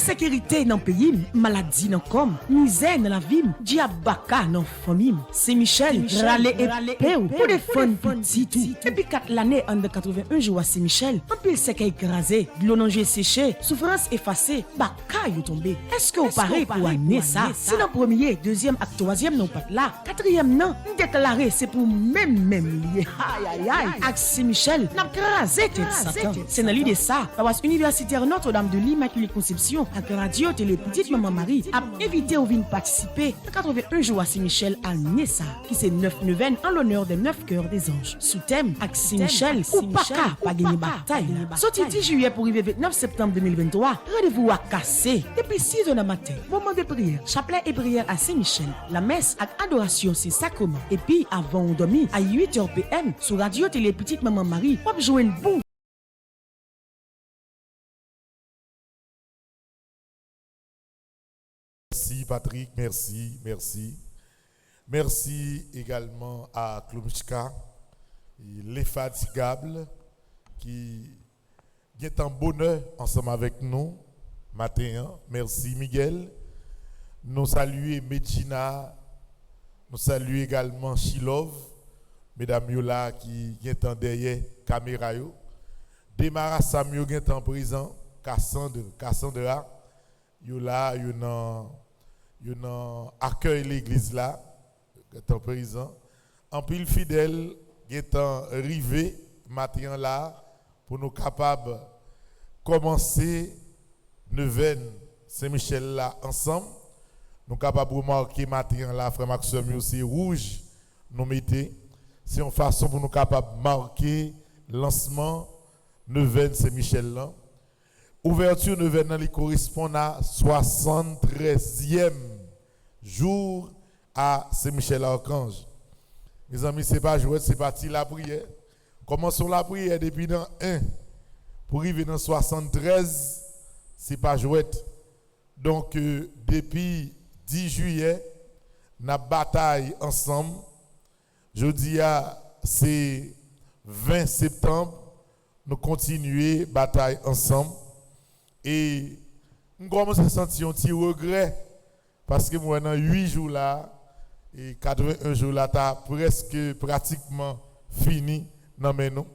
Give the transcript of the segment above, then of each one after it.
Insécurité dans le pays, maladie dans le com, misère dans la ville, diabaka dans la famille. C'est Michel, râle et péou, pour défendre petit tout. Depuis 4 l'année, en 81 jours à Saint-Michel, un pile sec écrasé, de l'eau séché, souffrance effacée, baka you tombé. Est-ce que vous parlez pour année ça? Si dans premier, deuxième et troisième non pas là, quatrième non, déclaré c'est pour même lié. Aïe aïe aïe. Avec Saint-Michel, n'a crasé tête Satan. C'est dans l'idée ça. La universitaire Notre-Dame de l'Immaculée Conception, avec radio télé petite maman Marie, a invité ou vient participer à 81 jours à Saint-Michel à Nessa, qui c'est 9 neuvaines en l'honneur des 9 cœurs des anges. Sous thème, avec Saint-Michel, ou pas gagner bataille. Sorti 10 juillet pour arriver 29 septembre 2023, rendez-vous à Cassé. Depuis 6 heures du matin, moment de prière, chapelet et prière à Saint-Michel. La messe avec adoration, c'est sacrement. Et puis, avant on dormit, à 8h PM, sur radio télé petite maman Marie, on jouer une boue. Merci Patrick, merci. Merci également à Klumchka, l'infatigable, qui est en bonheur ensemble avec nous matin. Merci Miguel. Nous saluons Medjina, nous saluons également Shilov, mesdames Yola qui est en derrière caméra. Demara Samuel qui est en prison, Cassandra, Yola, yon accueille l'église là, qui est en prison. En pile fidèle qui est arrivé matin là pour nous capables de commencer neuvaine Saint-Michel là ensemble. Nous capables de remarquer matin là, frère Maxime, aussi rouge, nous mettez. C'est une façon pour nous capables de marquer le lancement neuvaine Saint-Michel là. Ouverture neuvaine qui correspond à 73e jour à Saint-Michel-Archange. Mes amis, ce n'est pas jouer, c'est parti la prière. Commençons la prière depuis dans 1 pour arriver dans 73, ce n'est pas jouer. Donc, depuis 10 juillet, nous avons bataille ensemble. Jeudi, c'est 20 septembre, nous continuons la bataille ensemble. Et nous commençons à sentir un petit regret parce que moi, dans 8 jours là, et 81 jours là, tu as presque pratiquement fini dans mes noms.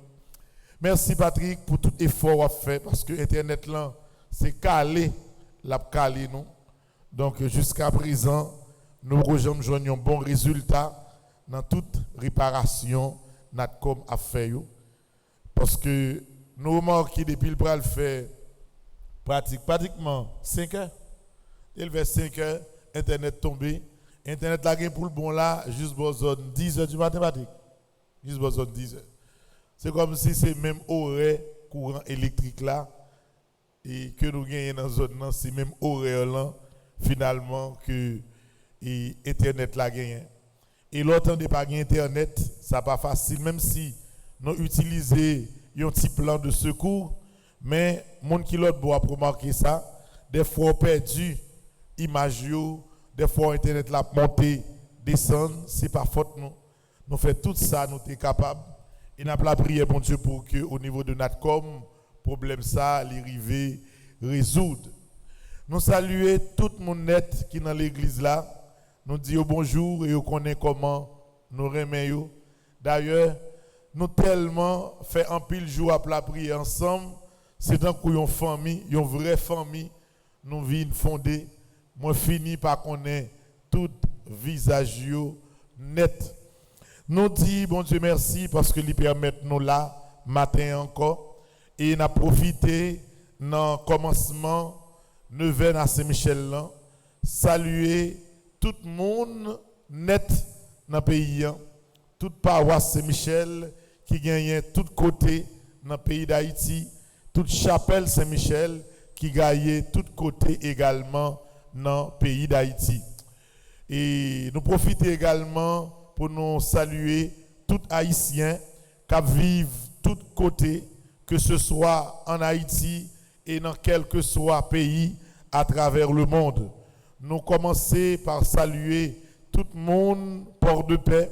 Merci Patrick pour tout effort à faire parce que Internet là, c'est calé, la calé nous. Donc jusqu'à présent, nous rejoignons un bon résultat dans toute réparation Natcom a fait. Parce que nous remarquons depuis le bras le faire pratiquement 5 heures. Il vers 5 heures, Internet tombé. Internet là pour le bon là, juste besoin 10 heures du matin, Patrick. Juste besoin 10 heures. C'est comme si c'est même horaire courant électrique là et que nous gagnons dans la zone, c'est même horaire là finalement que Internet là gagne. Et l'autre n'est pas Internet, ça pas facile même si nous utilisons un petit plan de secours. Mais mon qui l'autre doit remarquer ça, des fois perdu image, des fois Internet l'a monté, descend, c'est pas faute nous. Nous faisons tout ça, nous sommes capables. Et nous avons la prière pour Dieu pour que au niveau de Natcom, problème ça, l'arrivée résoudre. Nous saluons tout le monde net qui est dans l'église là. Nous disons bonjour et nous connaissons comment nous remettons. D'ailleurs, nous tellement fait un pile jour à la prière ensemble. C'est dans une famille, une vraie famille, nous venons fonder. Moi, fini par connaître tout visage net. Nous disons, bon Dieu, merci parce que lui permet nous là, matin encore. Et nous avons profité dans le commencement, 9 à Saint-Michel, saluer tout le monde net dans le pays, toute paroisse Saint-Michel qui gagne tout côté dans le pays d'Haïti. Toute chapelle Saint-Michel qui gagne tout côté également dans le pays d'Haïti. Et nous profitons également pour nous saluer tous Haïtiens qui vivent tout côté, que ce soit en Haïti et dans quel que soit pays à travers le monde. Nous commençons par saluer tout le monde port de paix,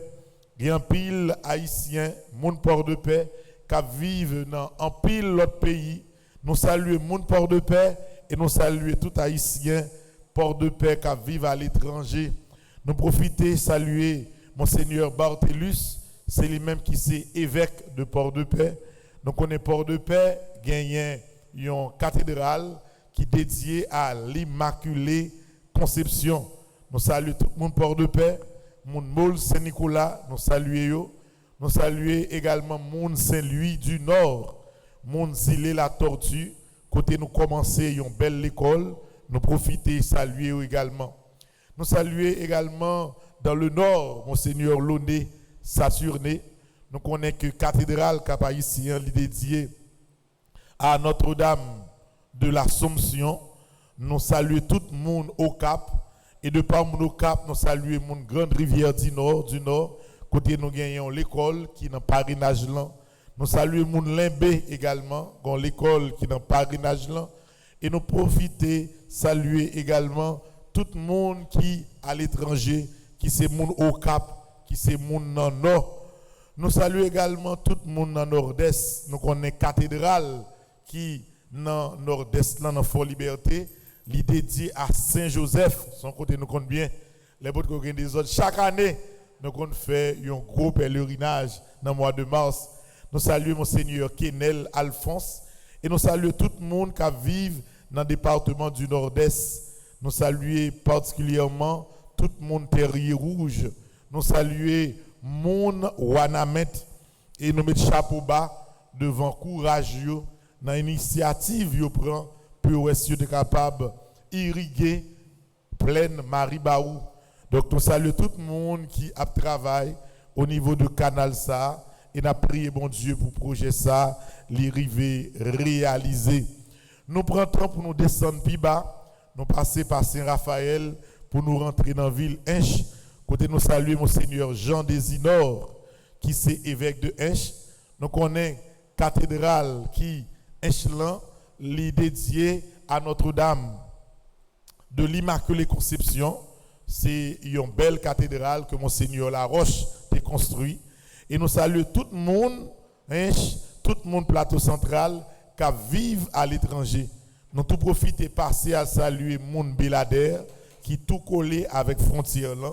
bien pile Haïtiens, monde port de paix, qui vivent dans un pile l'autre pays. Nous saluons monde port de paix et nous saluer tout haïtien port de paix qui vivent à l'étranger. Nous profiter saluer Monseigneur Barthelus, c'est lui-même qui est évêque de Port-de-Paix. Nous connaissons Port-de-Paix, gagne une cathédrale qui est dédiée à l'Immaculée Conception. Nous saluons tout le monde Port-de-Paix, mon Moule Saint-Nicolas, nous saluons. Nous saluons également mon Saint-Louis du Nord, mon Zilé la Tortue, côté nous commencer une belle école, nous profiter saluer également. Nous saluons également dans le Nord, Monseigneur Loné Saturné. Nous connaissons que cathédrale cap-haïtien dédiée à Notre-Dame de l'Assomption. Nous saluons tout le monde au Cap. Et de par mon Cap, nous saluons mon grande rivière du Nord. Côté nous gagnons l'école qui est dans Paris-Nage. Nous saluons mon Limbé également, dans l'école qui est dans Paris-Nage. Et nous profitons saluer également tout le monde qui à l'étranger, qui c'est mon au Cap, qui c'est mon dans Nord. Nous saluons également tout le monde dans Nord-Est. Nous connaissons cathédrale qui dans Nord-Est, dans Fort Liberté, li dédié à Saint-Joseph. Son côté nous connaissons bien les autres qui des autres. Chaque année, nous avons fait un gros pèlerinage dans le mois de mars. Nous saluons Monseigneur Kenel Alphonse et nous saluons tout le monde qui vit dans le département du Nord-Est. Nous saluons particulièrement tout le monde Terrier Rouge. Nous saluons mon Wanamet et nous mettons chapeau bas devant courage dans l'initiative yo prend pour être capable d'irriguer pleine Marie-Baou. Donc nous saluons tout le monde qui a travaillé au niveau de Canal ça et nous prions bon Dieu pour projet ça l'arrivée réaliser. Nous prenons temps pour nous descendre plus bas, nous passer par Saint-Raphaël pour nous rentrer dans la ville Hinche. Côté nous saluons Monseigneur Jean Désinor, qui est évêque de Hinche. Nous connaissons cathédrale qui Hinchelan, est dédiée à Notre-Dame de l'Immaculée Conception. C'est une belle cathédrale que Monseigneur Laroche a construite. Et nous saluons tout le monde, Hinche, tout le monde plateau central, qui vivent à l'étranger. Nous tout profitons de passer à saluer Moun Belader, qui tout collé avec frontière là.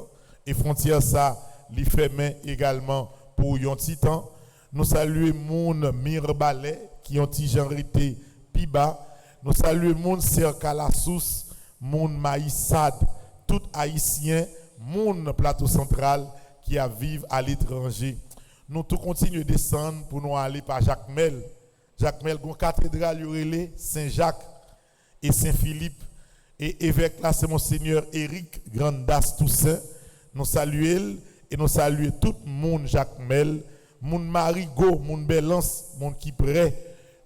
Et frontière ça, li fait main également pour yon titan. Nous saluons moun Mirbalais qui ont tijanrité Piba. Nous saluons moun Serkalasous, moun Maïsad, tout haïtien, moun plateau central qui a vivre à l'étranger. Nous tout continuons de descendre pour nous aller par Jacmel. Jacmel, gon cathédrale yorele Saint-Jacques et Saint-Philippe. Et évêque là, c'est Monseigneur Éric Grandas Toussaint. Nous saluons et nous saluons tout le monde, Jacques Mel, moun Marigot, moun Belance, moun qui près,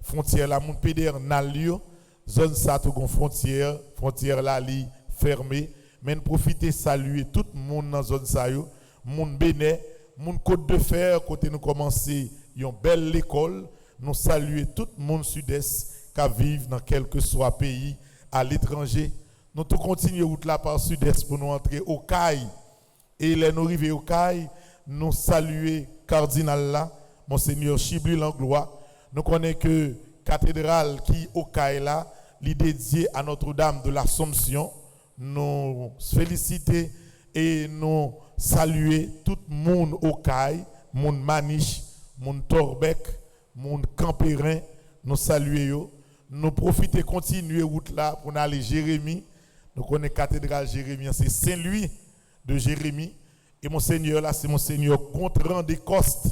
frontière là, moun Pédernalio, zone ça tout frontière là li fermée. Mais nous profitons saluer tout le monde dans zone ça yo, moun Bénin, moun Côte de Fer, côté nous commencer une belle école. Nous saluons tout le monde sud-est qui vivent dans quel que soit pays à l'étranger. Nous tout continuons route là par sud-est pour nous entrer au CAI. Et les nous arrivés au CAI, nous saluons cardinal là, Monseigneur Chibli Langlois. Nous connaissons que cathédrale qui au CAI là, est dédiée à Notre-Dame de l'Assomption. Nous félicitons et nous saluons tout le monde au CAI, monde Maniche, monde Torbec, monde Campérin. Nous saluons. Nous profitons continuer route là pour aller Jérémie. Nous connaissons cathédrale Jérémie, c'est Saint-Louis de Jérémie. Et Monseigneur là, c'est Monseigneur Contran des Costes.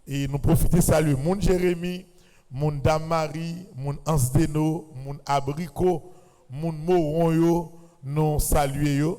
Et nous profitons saluer mon Jérémie, mon Dame Marie, mon Ansdeno, mon Abricot, mon Moron, nous saluons.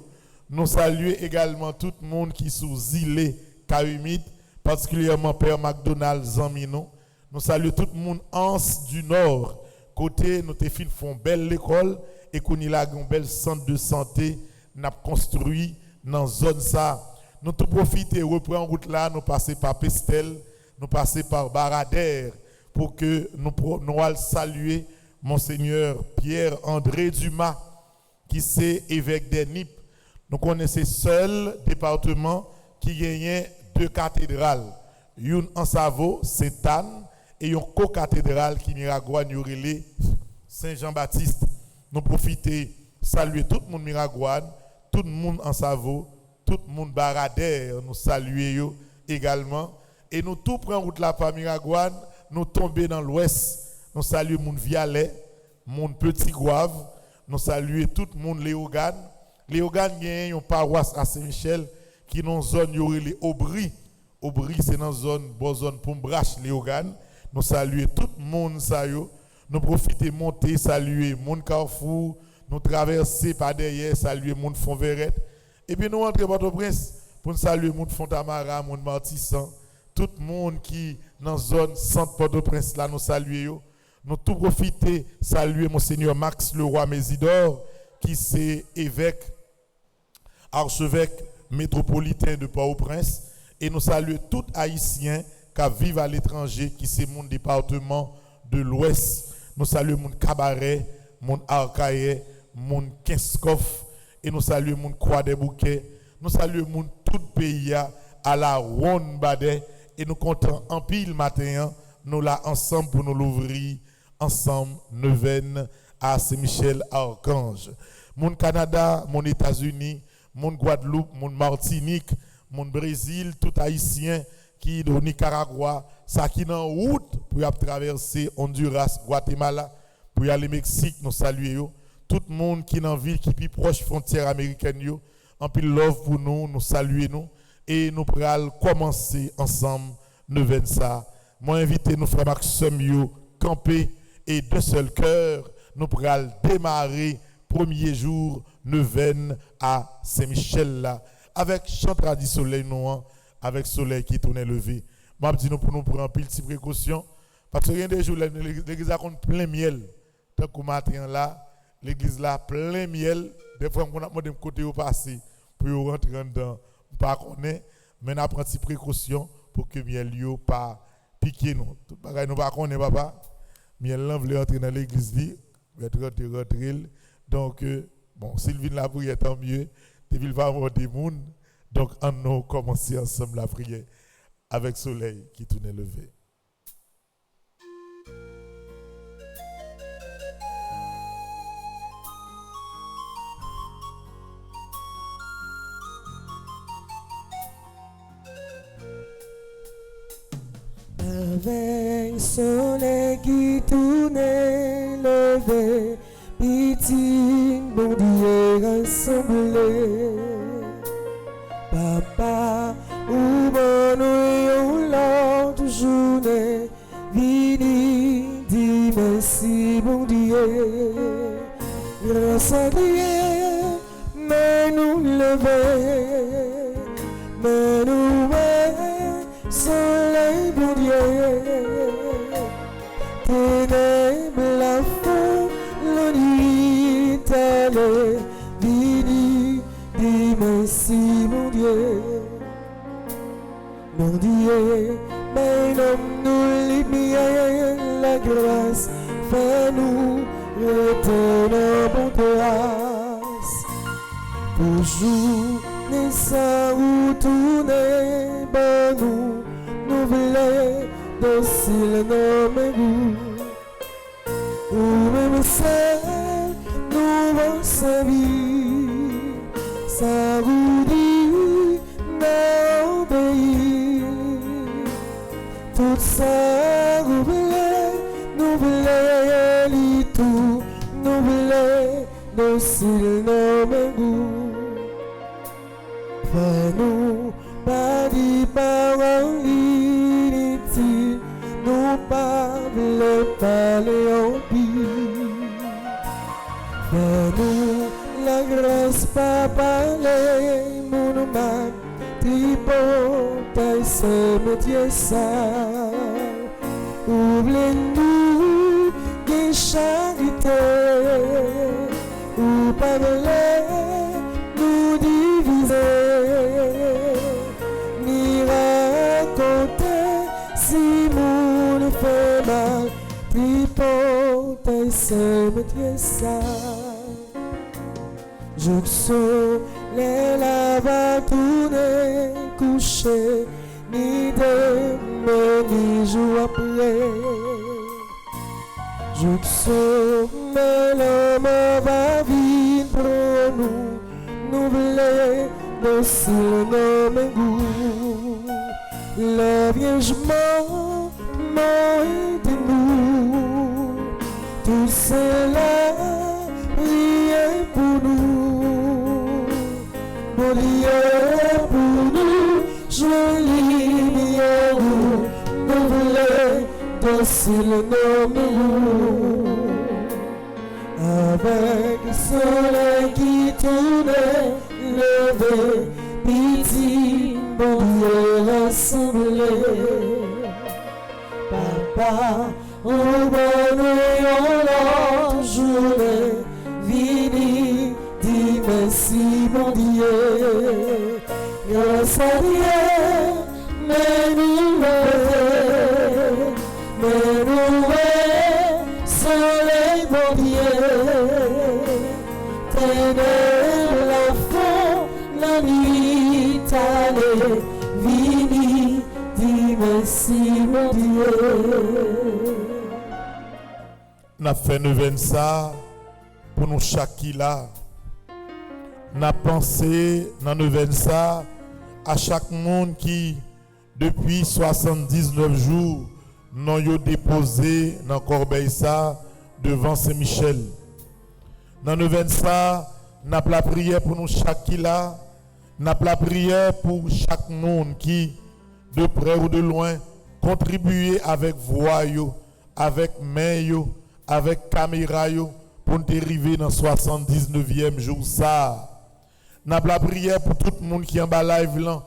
Nous saluons également tout le monde qui est sous Zilé, Kaumit, particulièrement Père McDonald Zamino. Nous saluons tout le monde Ans du Nord. Côté, nous font belle école et qu'on y a un bel centre de santé n'a construit dans zone ça. Nous tout profiter reprendre route là, nous passer par Pestel, nous passer par Baradère pour que nous allons saluer Monseigneur Pierre-André Dumas qui est évêque des Nip. Nous connaissons seul département qui gagne deux cathédrales, une en Savo, Sainte-Anne, et une co-cathédrale qui Miragua Nyorele Saint-Jean-Baptiste. nous profiter, saluer tout le monde Miragouane, tout le monde en Savo, tout le monde Baradère, nous saluer également. Et nous tout prenons route là par Miragouane, nous tomber dans l'ouest, nous saluer mon Vialet, mon Petit Gouave, nous saluer tout le monde Léogane. Léogane a une paroisse à Saint-Michel qui est dans une zone les Aubry. Aubry c'est dans une zone pour Brache Léogane. Nous saluer tout le monde ça yo. Nous profiter monter saluer mon Carrefour, nous traverser par derrière saluer mon Fonverette et puis nous entrer Port-au-Prince pour saluer mon Fontamara, mon Martissan, tout le monde qui dans zone centre Port-au-Prince là nous saluer yo. Nous tout profiter saluer monseigneur Max Leroy Mésidor qui c'est évêque archevêque métropolitain de Port-au-Prince et nous saluer tout haïtien qui vivent à l'étranger qui c'est mon département de l'Ouest. Nous saluons mon Cabaret, mon Arcaïe, mon Kinskoff et nous saluons mon Croix des Bouquets. Nous saluons mon tout pays à la Ronde Badet et nous comptons en pile matin nous là ensemble pour nous l'ouvrir ensemble neuvaine à Saint-Michel Archange. Mon Canada, mon États-Unis, mon Guadeloupe, mon Martinique, mon Brésil, tout haïtien qui est au Nicaragua, ça qui est en route pour traverser Honduras, Guatemala, pour aller au Mexique, nous saluons. Tout le monde qui est dans la ville qui est plus proche frontière américaine, en pile love pour nous, nous saluons et nous pourrons commencer ensemble neuvaine ça. Moi invité nous frère Maxime camper et de seul cœur, nous pourrons démarrer premier jour neuvaine à Saint-Michel là avec chantra du soleil noir. Avec soleil qui tourne levé. Moi, je dis nous pour nous prendre un petit précaution. Parce que il y a des jours, l'église a plein miel. Tant que matin là, l'église là plein miel. Des fois, on a demandé de côté au passé pour rentrer dedans. Pas connaître, mais on a pris une précaution pour que miel yo pas piquer nous. Tout bagaille nous pas connaître papa. Miel là veut entrer dans l'église li, rentrer. Donc bon, Sylvie la prière tant mieux. Devil va avoir des monde. Donc, on nous commencer ensemble la prière avec soleil qui tourne levé. Avec soleil qui tourne levé, petit bon Dieu rassemblé. Papa, ou bon l'autre journée, vini, dis merci, mon Dieu. Grâce à Dieu, mais nous lever, mais nous soleil, mon Dieu. Ténèbres, la faim, la nuit, allez, vini, dis merci, mon Dieu. Mon Dieu, mais nous lumière, la grâce, fais-nous retourner en grâce. Toujours, nous sommes retournés, ben nous voulons docile nos goûts. Ou même seul, nous vont servir, ça vous dit d'obéir. Tout ça, nous voulons tout, nous voulons docile nos goûts. Fais-nous pas des paroles inutiles, nous pas voulons parler en pire. Fais-nous la grâce pas parler, mon mal, tripote, c'est métier ça. Oublie-nous des charité, ou pas nous diviser, ni raconter si mon fait mal, tripote, c'est métier ça. Je sens les lava tourner, coucher, ni demain, ni jour après. Jout sommet l'homme va vivre pour nous, nous voulons danser le nom et goût. La Vierge m'a aidé nous, tout cela priez pour nous. Bon Dieu pour nous, joli bien nous voulons danser le nom et goût. Avec le soleil qui tournait, levé, petit, bon Dieu rassemblé. Papa, au bonheur, la journée, vini, dis merci, mon Dieu. Grâce à Dieu, mais nous soleil, mon Dieu, ténèbres, la fond, la nuit, allez, vini, dis merci, mon Dieu. N'a fait neuvaine ça pour nous chaque là. N'a pensé dans neuvaine ça à chaque monde qui depuis 79 jours non yo déposé dans corbeille ça devant Saint-Michel. Dans neuvaine ça, n'a la prière pour nous chaque là, n'a la prière pour chaque monde qui de près ou de loin contribuer avec voix yo, avec main yo, avec caméra yo pour nous arriver dans 79e jour ça. N'a la prière pour tout le monde qui est en bas live là.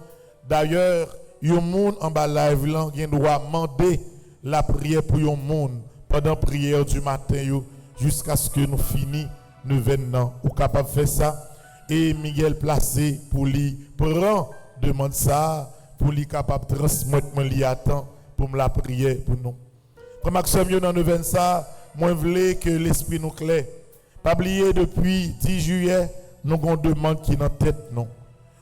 D'ailleurs, yon monde en bas live là, gen doit demander la prière pour yon monde pendant la prière du matin jusqu'à ce que nous finissions nous venons ou capable de faire ça et Miguel placé pour lui prend demande ça pour lui capable de transmettre mon li attend pour me la prière pour nous. Pour Maxime yo dans nous venons ça, moi voulais que l'esprit nous clair. Pas oublier depuis 10 juillet nous avons demande qui dans tête non.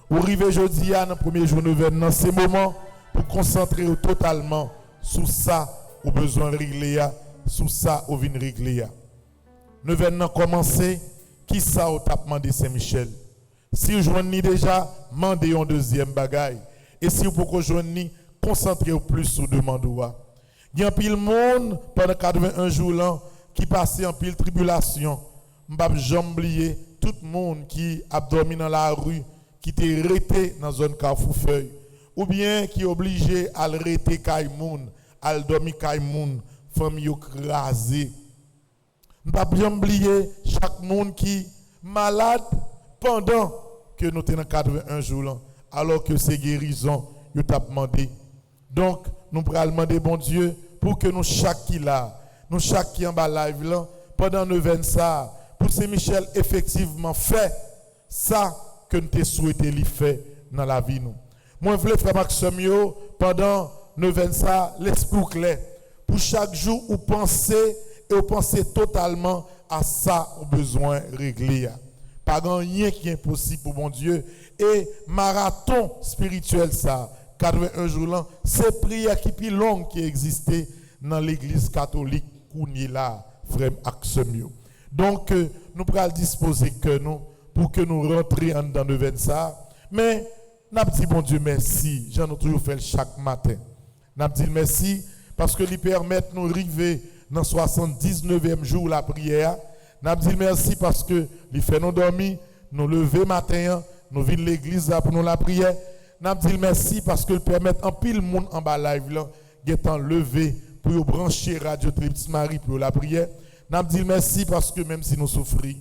Ou arrivé jeudi à dans premier jour nous venons dans ces moments pour concentrer totalement sur ça au besoin régler, sur ça au vin régler. Nous venons commencer, qui ça au tapement de Saint-Michel. Si vous joignez déjà, demandez un deuxième bagaille. Et si vous pouvez joindre, concentrez-vous plus sur demande. Il y a un pile monde pendant 81 jours là, qui passait en pile tribulation. Je ne vais jamais oublier tout le monde qui a dormi dans la rue, qui était arrêté dans une carrefour-feuille, ou bien qui est obligé à arrêter Kaimoun, à dormir Kaimoun, famille écrasée. Ne pas bien oublier chaque monde qui est malade pendant que nous sommes dans 81 jours là, alors que c'est guérison, nous t'a demandé. Donc, nous allons demander bon Dieu pour que nous chaque qui là, nous chaque qui en bas live là, pendant 9 ça, pour Saint-Michel effectivement fait ça que nous te souhaité lui faire dans la vie nous. Moi je voulais frère Maxime pendant 9 ça, l'esprit clair pour chaque jour où penser et vous pensez totalement à ça au besoin réglé. Pas rien qui est impossible pour mon Dieu. Et marathon spirituel ça, 81 jours là, c'est prière qui plus longue qui existait dans l'église catholique là, frère Axemio. Donc nous pourrons disposer que nous pour que nous rentrions dans le 20 ça. Mais n'a dit bon Dieu merci, j'en ai toujours fait chaque matin. N'a dit merci parce que lui permet de nous arriver dans 79e jour la prière. N'a dit merci parce que il fait nous dormir, nous lever matin, nous venir l'église pour nous la prière. N'a dit merci parce que il permet en pile monde en bas live là, étant levé pour brancher radio Télé Marie pour la prière. N'a dit merci parce que même si nous souffrons,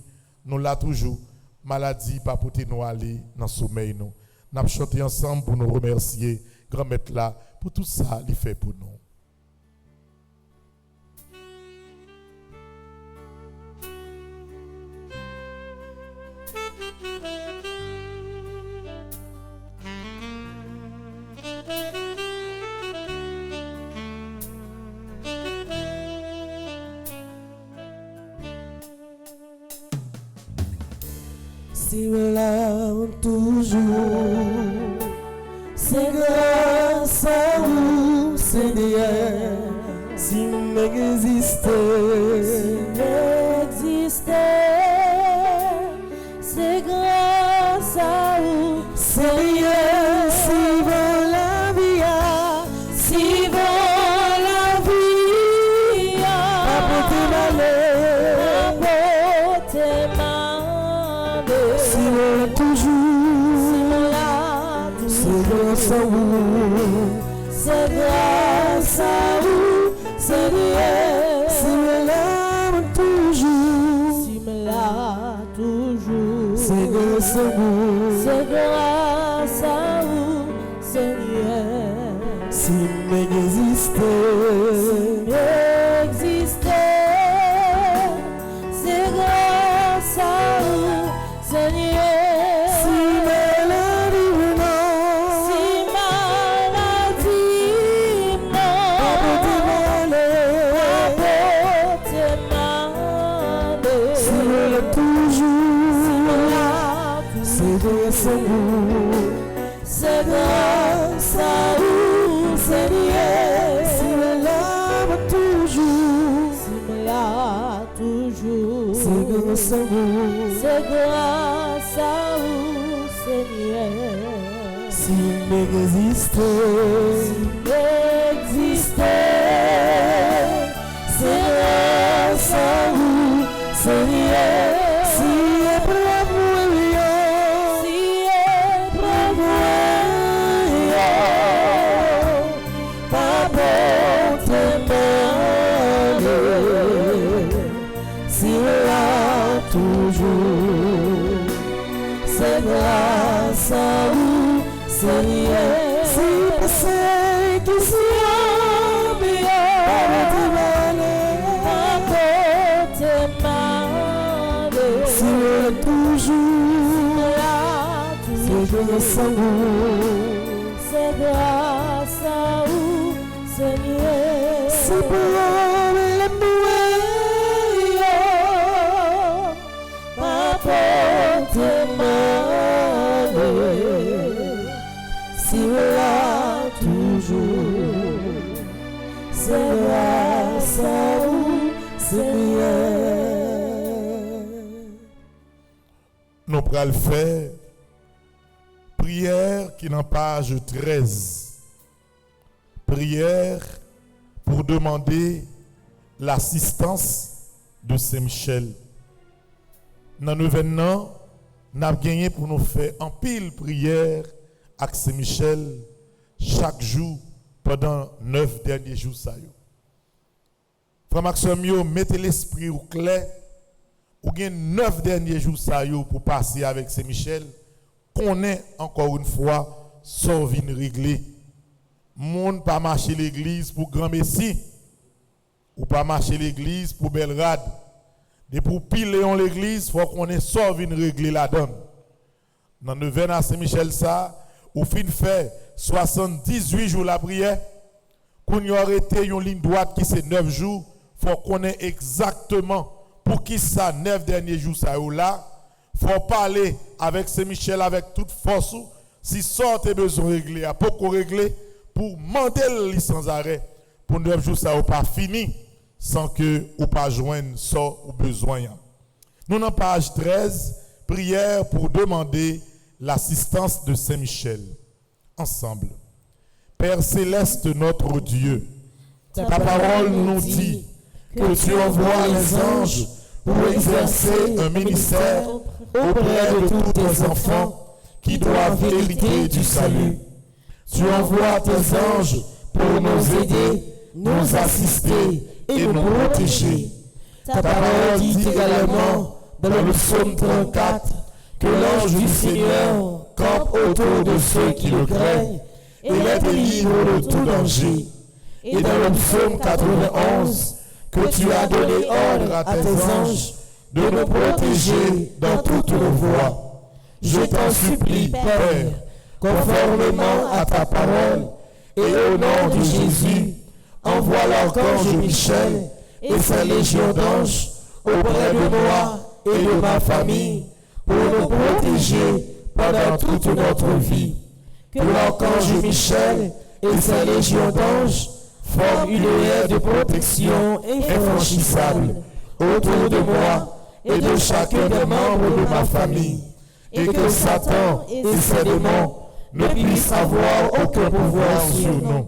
nous l'a toujours maladie pas pour nous aller dans sommeil nous. N'a chanté ensemble pour nous remercier grand maître là pour tout ça il fait pour nous. Si me lave toujours, c'est grâce à vous, Seigneur. si m'existais, c'est grâce à vous, Seigneur, si vaut la vie, si vaut la vie, pas pour te malheur, si on toujours, c'est grâce à vous, c'est grâce à vous, Seigneur, si me l'aime toujours, si me l'a toujours, c'est grâce à vous, c'est grâce à vous, Seigneur, si m'existais, c'est grâce à vous, Seigneur. si maladie non, Si maladie pas pour te malheur, si me l'aime toujours, c'est grâce à vous, c'est grâce à vous, Seigneur. si me l'aime toujours, Si me l'a toujours, c'est grâce à vous, c'est grâce à vous, Seigneur. si m'existais, C'est grâce à vous, Seigneur. si épreuve Si épreuve pas si là toujours, c'est grâce à vous, Seigneur. si passé qui s'y si là toujours, c'est grâce à vous, C'est grâce à vous, Seigneur. c'est pour les mourir, M'apporte malheur, si là toujours, c'est grâce à vous, Seigneur. Nous allons faire prière qui est dans page 13. Prière pour demander l'assistance de Saint-Michel. Dans le événement, nous avons gagné pour nous faire en pile prière avec Saint-Michel chaque jour pendant 9 derniers jours. Frère Maxime, mettez l'esprit au clair. Ou bien 9 derniers jours pour passer avec Saint-Michel, qu'on est encore une fois sans vin réglé. Monde pas marcher l'église pour Grand Messie, ou pas marcher l'église pour Belrade. Et pour piler en l'église, il faut qu'on ait sans vin réglé la donne. Dans le vin à Saint-Michel, ça, ou fin fait 78 jours la prière, qu'on y aurait été une ligne droite qui c'est 9 jours, il faut qu'on ait exactement. Pour qui ça, 9 derniers jours, ça ou là, faut parler avec Saint-Michel avec toute force. Si sortez besoin de régler, pour qu'on règle, pour demander le sans arrêt, pour 9 jours, ça ou pas fini, sans que ou pas joindre ça ou besoin. Nous, dans page 13, prière pour demander l'assistance de Saint-Michel. Ensemble. Père céleste, notre Dieu, ta parole nous dit que tu envoies les anges pour exercer un ministère auprès de tous tes enfants qui doivent hériter du salut. Tu envoies tes anges pour nous aider, nous assister et nous protéger. Ta parole dit également dans le psaume 34 que l'ange du Seigneur campe autour de ceux qui le craignent et les délivre de tout danger. Et dans le psaume 91, que tu as donné ordre à tes anges de nous protéger dans toutes nos voies. Je t'en supplie, Père, conformément à ta parole, et au nom de Jésus, envoie l'archange Michel et sa légion d'anges auprès de moi et de ma famille pour nous protéger pendant toute notre vie. Que l'archange Michel et sa légion d'anges forme une haie de protection infranchissable autour de moi et de chacun des membres de ma famille, et que Satan et ses démons ne puissent avoir aucun pouvoir sur nous.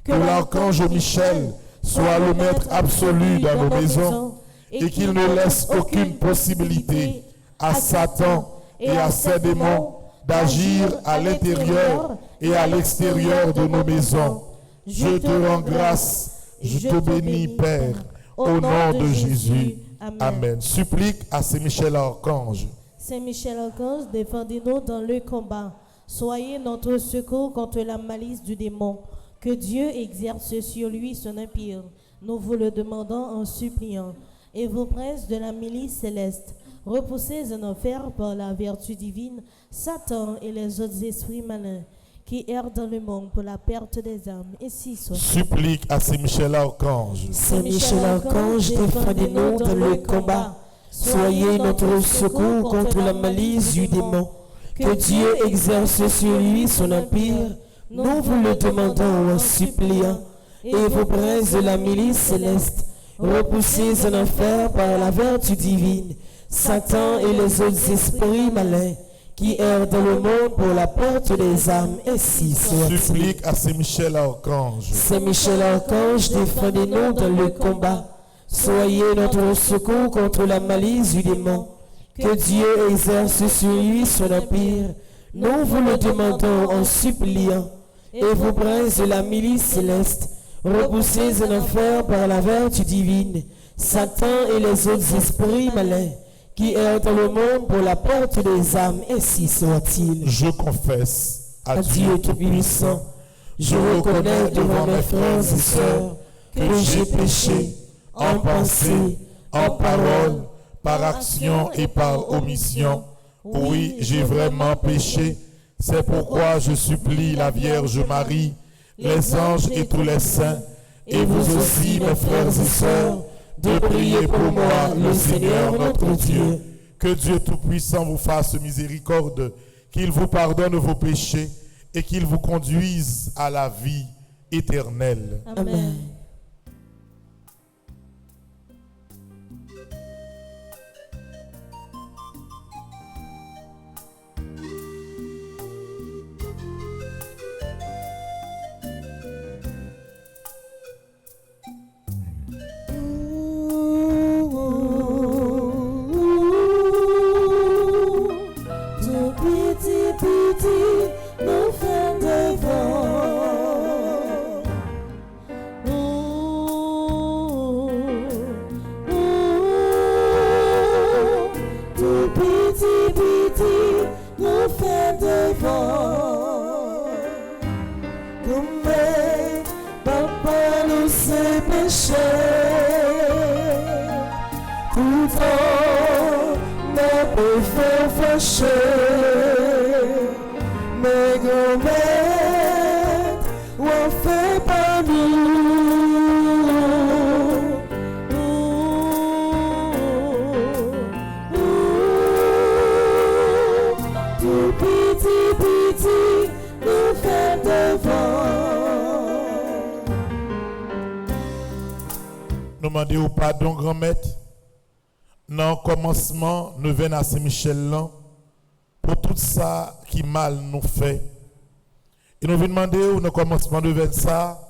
Que l'archange Michel soit le maître absolu dans nos maisons et qu'il ne laisse aucune possibilité à Satan et à ses démons d'agir à l'intérieur et à l'extérieur de nos maisons. Je te rends grâce, je te bénis, Père, au nom de Jésus. Amen. Supplique à Saint Michel Archange. Saint Michel Archange, défendez-nous dans le combat. Soyez notre secours contre la malice du démon. Que Dieu exerce sur lui son empire. Nous vous le demandons en suppliant. Et vos princes de la milice céleste, repoussez en enfer par la vertu divine Satan et les autres esprits malins qui errent dans le monde pour la perte des âmes. Et si soit. Supplique à Saint Michel Archange. Saint Michel Archange, défendez-nous dans le combat. Soyez notre secours contre la malice du démon. Que Dieu exerce sur lui son empire. Nous vous le demandons en suppliant. Et vos princes de la milice céleste, repoussez en enfer par la vertu divine Satan et les autres esprits malins qui errent dans le monde pour la perte des âmes, ainsi soit-il. Supplique à Saint Michel Archange. Saint Michel Archange, défendez-nous dans le combat. Soyez notre secours contre la malice du démon. Que Dieu exerce sur lui son empire. Nous vous le demandons en suppliant. Et vos princes de la milice céleste, repoussez en enfer par la vertu divine Satan et les autres esprits malins qui errent dans le monde pour la perte des âmes, ainsi soit-il. Je confesse à Dieu Tout-Puissant, je reconnais devant mes frères et sœurs que j'ai péché en pensée, en parole, par action et par omission. Oui, j'ai vraiment péché. C'est pourquoi je supplie la Vierge Marie, les anges et tous les saints, et vous aussi, mes frères et sœurs, de prier pour moi, le Seigneur notre Dieu. Que Dieu Tout-Puissant vous fasse miséricorde, qu'il vous pardonne vos péchés et qu'il vous conduise à la vie éternelle. Amen. Nous demandons au pardon, grand maître. Dans le commencement, nous venons à Saint-Michel là pour tout ça qui mal nous fait. Et nous venons demander au commencement de ça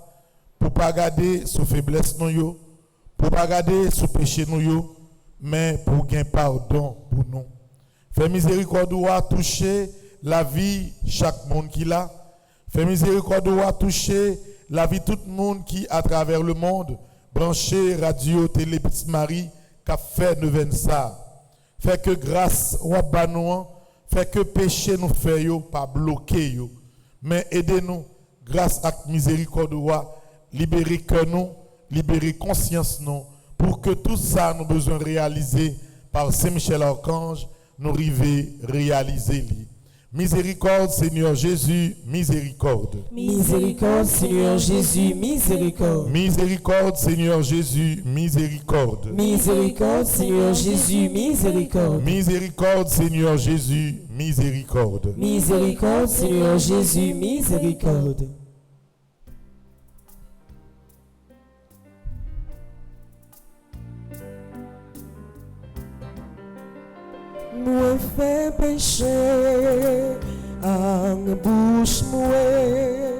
pour ne pas garder sous faiblesse nous, pour ne pas garder sous péché nous, mais pour gagner pardon pour nous. Fais miséricorde à toucher la vie chaque monde qui l'a. Fais miséricorde à toucher la vie tout le monde qui à travers le monde branché radio télé Petite Marie qu'a fait nous ça. Fait que grâce au banou, fait que péché nous fait yo pas bloquer yo, mais aidez-nous grâce à miséricorde libérer cœur nous, libérer conscience nous pour que tout ça nous besoin réaliser par Saint Michel Archange nous river réaliser li. Miséricorde, Seigneur Jésus, miséricorde. Miséricorde, Seigneur Jésus, miséricorde. Miséricorde, Seigneur Jésus, miséricorde. Miséricorde, Seigneur Jésus, miséricorde. Miséricorde, Seigneur Jésus, miséricorde. Miséricorde, Seigneur Jésus, miséricorde. fait péché en bouche mouée,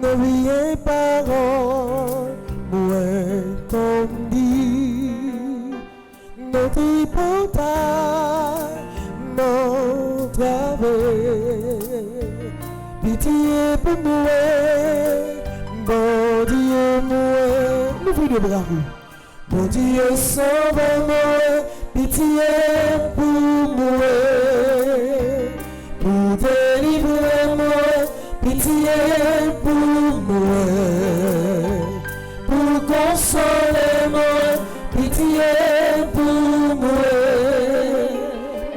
ne rien parole moins comme dit, notre portail, notre ave, pitié pour moi, bon Dieu moi, ouvrez les bras. Bon Dieu sauve-moi, pitié pour moi, pour délivrer-moi, pitié pour moi, pour consoler-moi, pitié pour moi,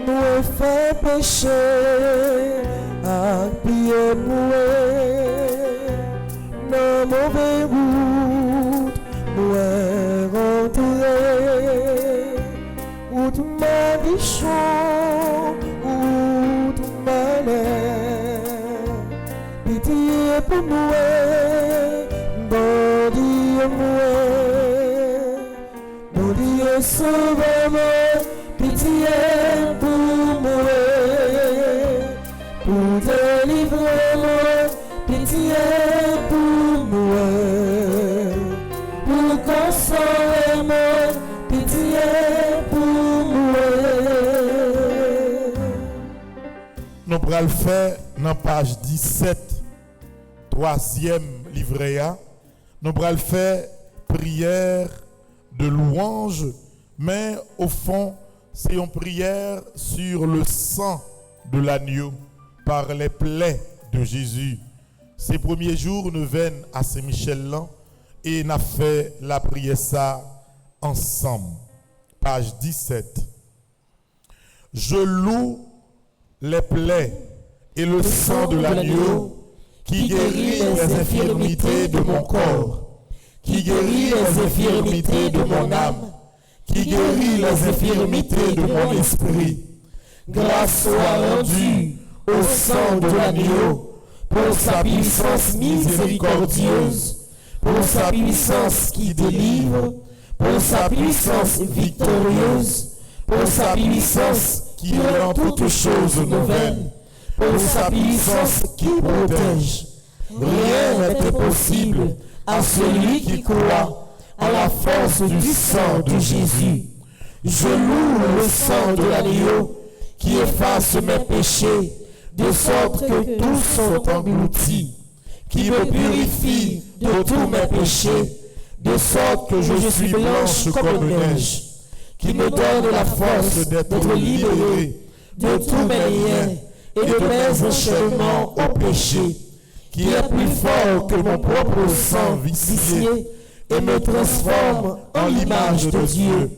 moi fait péché, à pied moi, non mauvais route, moi ou tu m'as dit chaud, ou tu m'as l'air, pitié pour moi, bon Dieu moi, bon Dieu sauve-moi, pitié pour moi, pour délivrer-moi, pitié pour moi, pour consoler-moi, pitié pour moi. Nous pourrons le faire dans la page 17, 3e livret A. Nous pourrons le faire prière de louange, mais au fond, c'est une prière sur le sang de l'agneau par les plaies de Jésus. Ces premiers jours, nous venons à Saint-Michel et nous avons fait la prière ça ensemble. Page 17. Je loue les plaies et le sang de l'agneau qui guérit les infirmités de mon corps, qui guérit les infirmités de mon âme, qui guérit les infirmités de mon esprit. Grâce soit rendue au sang de l'agneau pour sa puissance miséricordieuse, pour sa puissance qui délivre, pour sa puissance victorieuse, pour sa puissance qui rend toutes choses nouvelles, pour sa puissance qui protège. Rien n'est impossible à celui qui croit à la force du sang de Jésus. Je loue le sang de l'agneau qui efface mes péchés, de sorte que tous sont engloutis, qui me purifie de tous mes péchés, de sorte que je suis blanche comme neige, qui me donne la force d'être libéré de tous mes liens et de mes enchaînements au péché, qui est plus fort que mon propre sang vicié et me transforme en l'image de Dieu,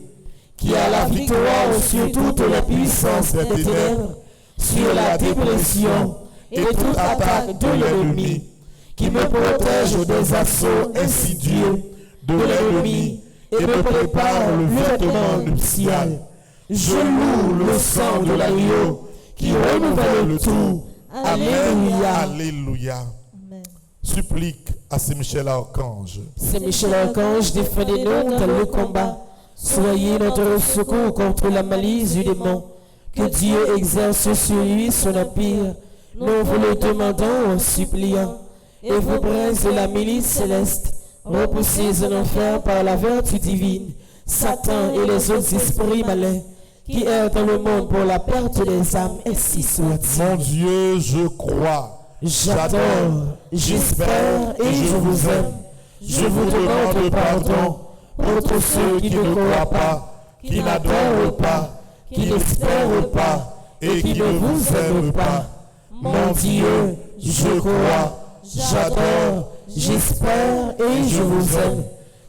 qui a la victoire sur toutes les puissances des ténèbres, sur la dépression et toute attaque de l'ennemi, qui me protège des assauts insidieux de l'ennemi et me prépare le vêtement nuptial. Je loue le sang de l'agneau qui renouvelle le tout. Alléluia. Alléluia. Amen. Supplique à Saint-Michel Archange. Saint-Michel Archange, défendez-nous dans le combat. Soyez notre secours contre la malice du démon. Que Dieu exerce sur lui son empire. Nous vous le demandons en suppliant. Et vous, princes de la milice céleste, repoussez en enfer par la vertu divine Satan et les autres esprits malins qui errent dans le monde pour la perte des âmes, ainsi soit-il. Mon Dieu, je crois, J'adore, j'espère et je vous aime. Je vous demande pardon pour tous ceux qui ne croient pas, qui n'adorent pas, qui n'espèrent pas et qui ne vous aiment pas. Mon Dieu, je crois, j'adore, j'espère et je vous aime.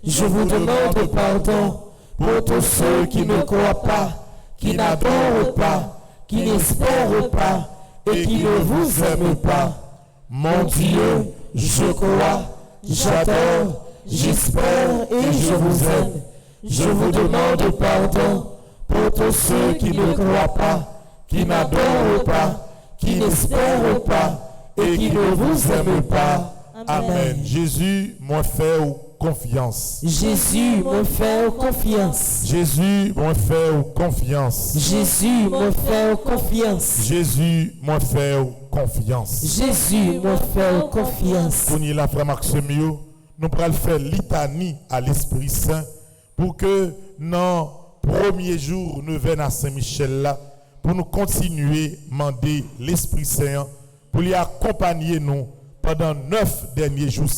Je vous demande pardon pour tous ceux qui ne croient pas, qui n'adorent pas, qui n'espèrent pas et qui ne vous aiment pas. Mon Dieu, je crois, j'adore, j'espère et je vous aime. Je vous demande pardon pour tous ceux qui ne croient pas, qui n'adorent pas, qui n'espèrent pas et qui ne vous aiment pas. Amen. Jésus, moi fait confiance. Jésus me fait confiance. Jésus me fait confiance. Jésus me fait confiance. Jésus me fait confiance. Jésus me fait confiance. Pour la frère Maximio, nous pourrons faire litanie à l'Esprit Saint pour que dans le premier jour nous venons à Saint-Michel là, pour nous continuer à demander l'Esprit Saint pour lui accompagner nous pendant 9 derniers jours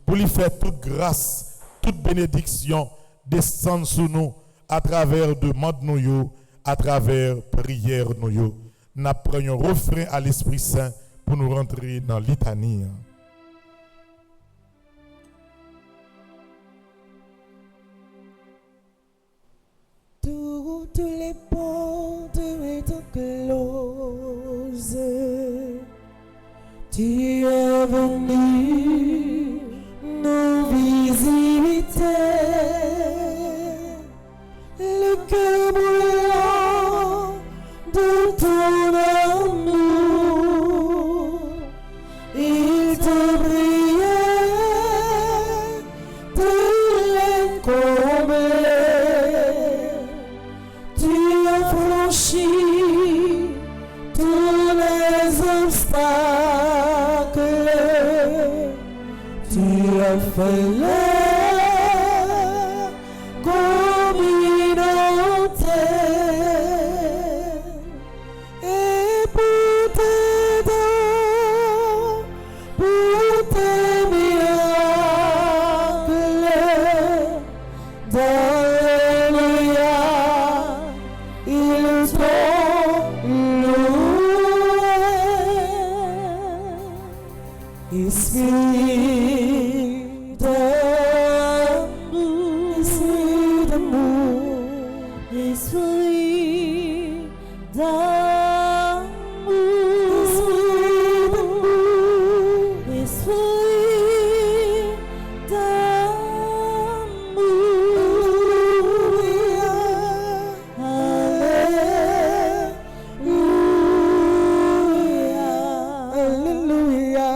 pour lui faire toute grâce, toute bénédiction descendre sur nous à travers demande nous, à travers prière nous. Nous prenons un refrain à l'Esprit Saint pour nous rentrer dans la litanie. Toutes les portes étant closes, tu es venu nous visiter. Le cœur brûlant de ton amour, il te priait de les combler. Tu as franchi tous les obstacles, tu as fait l'air communautaire, et pour tes dons, pour tes miracles, d'Alléluia, ils t'ont loué. Esprit d'amour, esprit d'amour, esprit d'amour, esprit d'amour, Alléluia,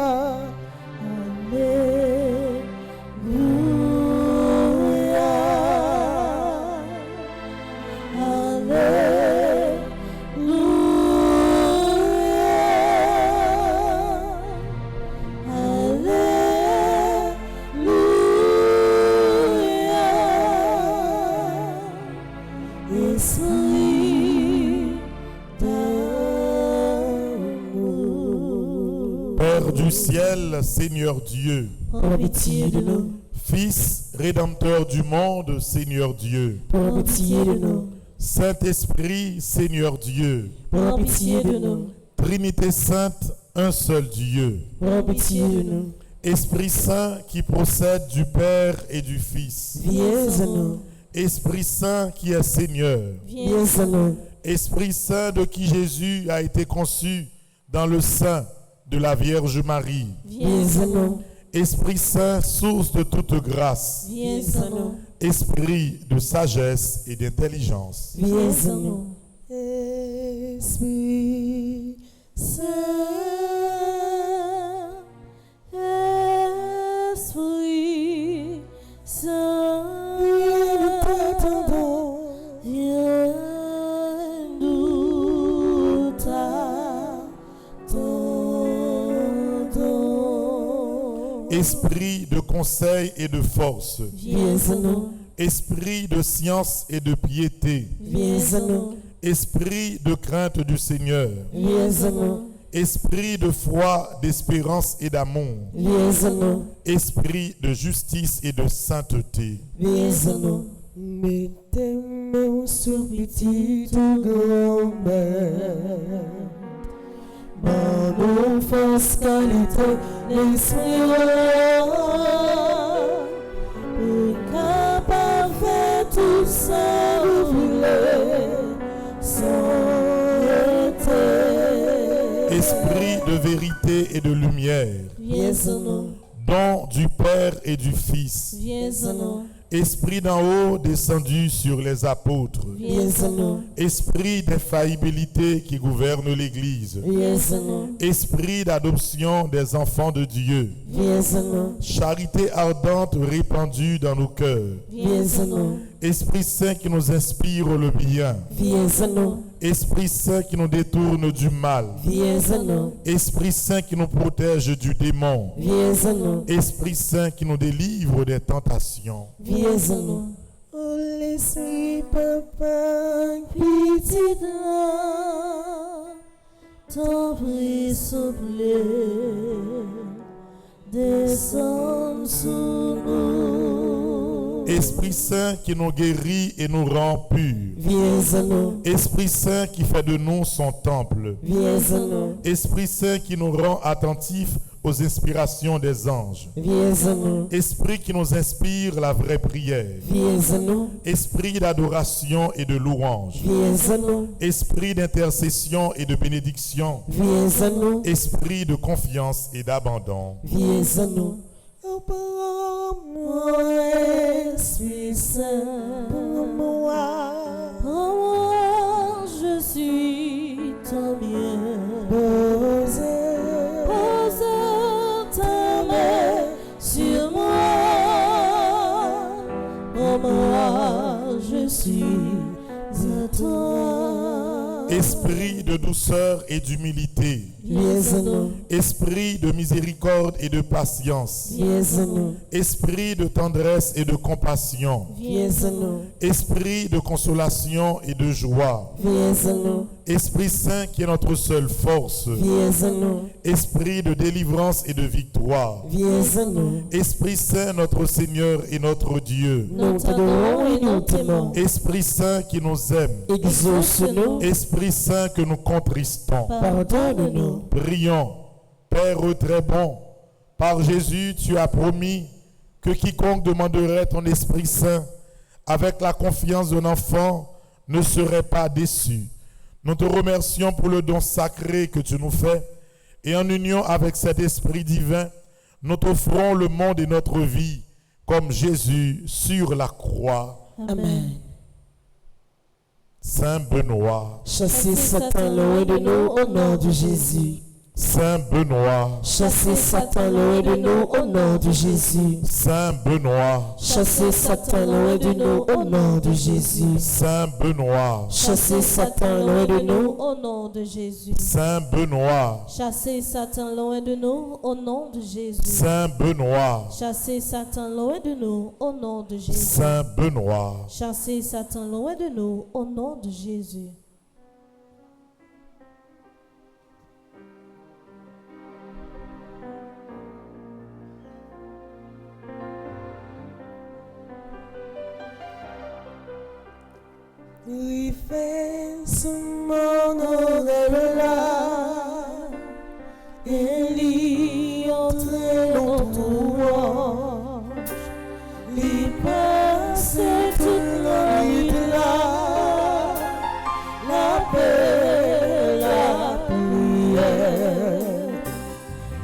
Père du ciel, Seigneur Dieu, prends pitié de nous, Fils rédempteur du monde, Seigneur Dieu, prends pitié de nous, Saint-Esprit, Seigneur Dieu, prends pitié de nous, Trinité sainte, un seul Dieu, prends pitié de nous, Esprit Saint qui procède du Père et du Fils, viens à nous, Esprit Saint qui est Seigneur, viens à nous, Esprit Saint de qui Jésus a été conçu dans le sein de la Vierge Marie, viens à nous, Esprit Saint, source de toute grâce, viens à nous, Esprit de sagesse et d'intelligence, viens à nous. Esprit Saint, Esprit Saint, viens nous t'attendons. Esprit de conseil et de force, Viens à nous, Esprit de science et de piété, viens à nous, Esprit de crainte du Seigneur, viens à nous, Esprit de foi, d'espérance et d'amour, viens à nous, Esprit de justice et de sainteté. viens à nous. Mets tes mains sur petite grand-mère, mon enfance qualité, l'esprit pour capable faire tout ça vous voulez, sans été. Esprit de vérité et de lumière, Viens à nous, don du Père et du Fils, viens à nous, Esprit d'en haut descendu sur les apôtres. Viens à nous. Esprit d'infaillibilité qui gouverne l'Église. Viens à nous. Esprit d'adoption des enfants de Dieu. Viens à nous. Charité ardente répandue dans nos cœurs. Viens à nous. Esprit Saint qui nous inspire le bien. Viens à nous. Esprit Saint qui nous détourne du mal. Viens à nous. Esprit Saint qui nous protège du démon. Viens à nous. Esprit Saint qui nous délivre des tentations. Viens à nous. Oh, l'esprit papa, petit là, ton prix soufflé, descend sous nous. Esprit Saint qui nous guérit et nous rend purs. Viens à nous. Esprit Saint qui fait de nous son temple. Viens à nous. Esprit Saint qui nous rend attentifs aux inspirations des anges. Viens à nous. Esprit qui nous inspire la vraie prière. Viens à nous. Esprit d'adoration et de louange. Viens à nous. Esprit d'intercession et de bénédiction. Viens à nous. Esprit de confiance et d'abandon. Viens à nous. Oh, pour moi, Esprit Saint, pour moi, je suis ton bien. Pose ta main sur moi. Pour moi, je suis à toi. Esprit de douceur et d'humilité. Viens à nous. Esprit de miséricorde et de patience. Viens à nous. Esprit de tendresse et de compassion. Viens à nous. Esprit de consolation et de joie. Viens à nous. Esprit Saint qui est notre seule force. Viens à nous. Esprit de délivrance et de victoire. Viens à nous. Esprit Saint, notre Seigneur et notre Dieu. Nous t'adorons et nous t'aimons. Esprit Saint qui nous aime. Exauce-nous. Esprit Saint que nous contristons. Pardonne-nous. Prions. Père très bon, par Jésus, tu as promis que quiconque demanderait ton Esprit Saint avec la confiance d'un enfant ne serait pas déçu. Nous te remercions pour le don sacré que tu nous fais et en union avec cet Esprit divin, nous t'offrons le monde et notre vie comme Jésus sur la croix. Amen. Saint Benoît, Chassez Satan loin de nous au nom de Jésus. Saint Benoît, Chassez Satan loin de nous au nom de Jésus. Saint Benoît, Chassez Satan loin de nous au nom de Jésus. Saint Benoît, Chassez Satan loin de nous. Au nom de Jésus. Saint Benoît, Chassez Satan loin de nous au nom de Jésus. Saint Benoît, Chassez Satan loin de nous au nom de Jésus. Saint Benoît. Chassez Satan loin de nous au nom de Jésus. Oui, fais ce monde là et l'y entrer dans ton louange. L'y passer toute la nuit là, la paix, la prière.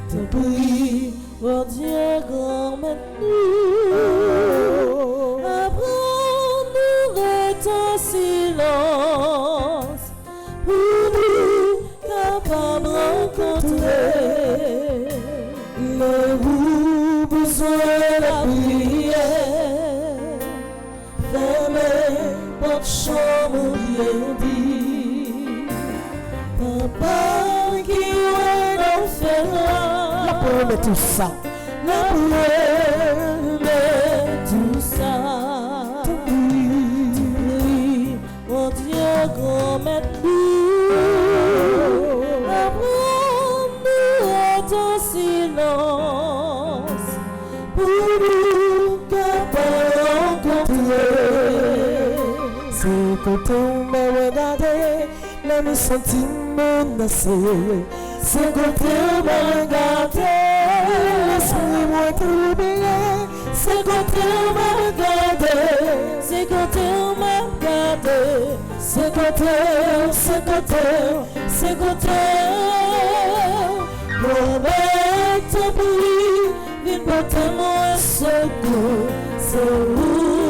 Te prie, Oh Dieu, grand maintenant, apprends-nous de ton silence pour nous capables de rencontrer le goût besoin de la prière. fermer votre chambre bien dit. Papa qui est l'enfer, La paix de tout ça. la de tout ça. Oui, mon Dieu, grand maître, apprends-nous à ton silence pour nous capables de rencontrer. C'est quand on m'a regardé, là me sentis menacé. C'est quand on m'a regardé, laisse-moi t'oublier. C'est quand on m'a regardé, c'est quand on m'a regardé, c'est quand on avec ton bruit, viens porter mon secours, c'est où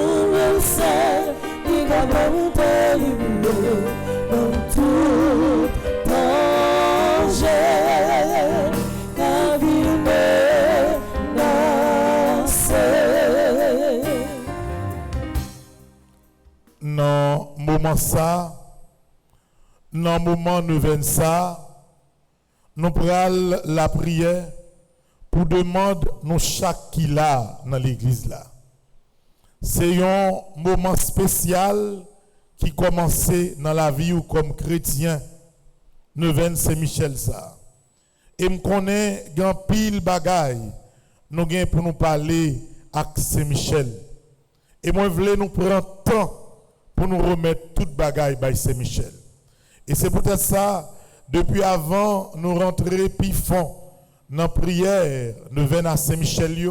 capable de délivrer dans tout danger, car il menacé. Dans moment ça, dans moment neuvaine ça, nous prenons la prière pour demander nous chaque qui là dans l'église là. C'est un moment spécial qui commençait dans la vie ou comme chrétien neuvaine Saint-Michel ça. Et me connaît grand pile bagaille nous gain pour nous parler avec Saint-Michel. Et moi voulais nous prendre temps pour nous remettre toute bagaille by Saint-Michel. Et c'est peut-être ça, depuis avant nous rentrer pifon dans la prière, nous venons à Saint-Michel.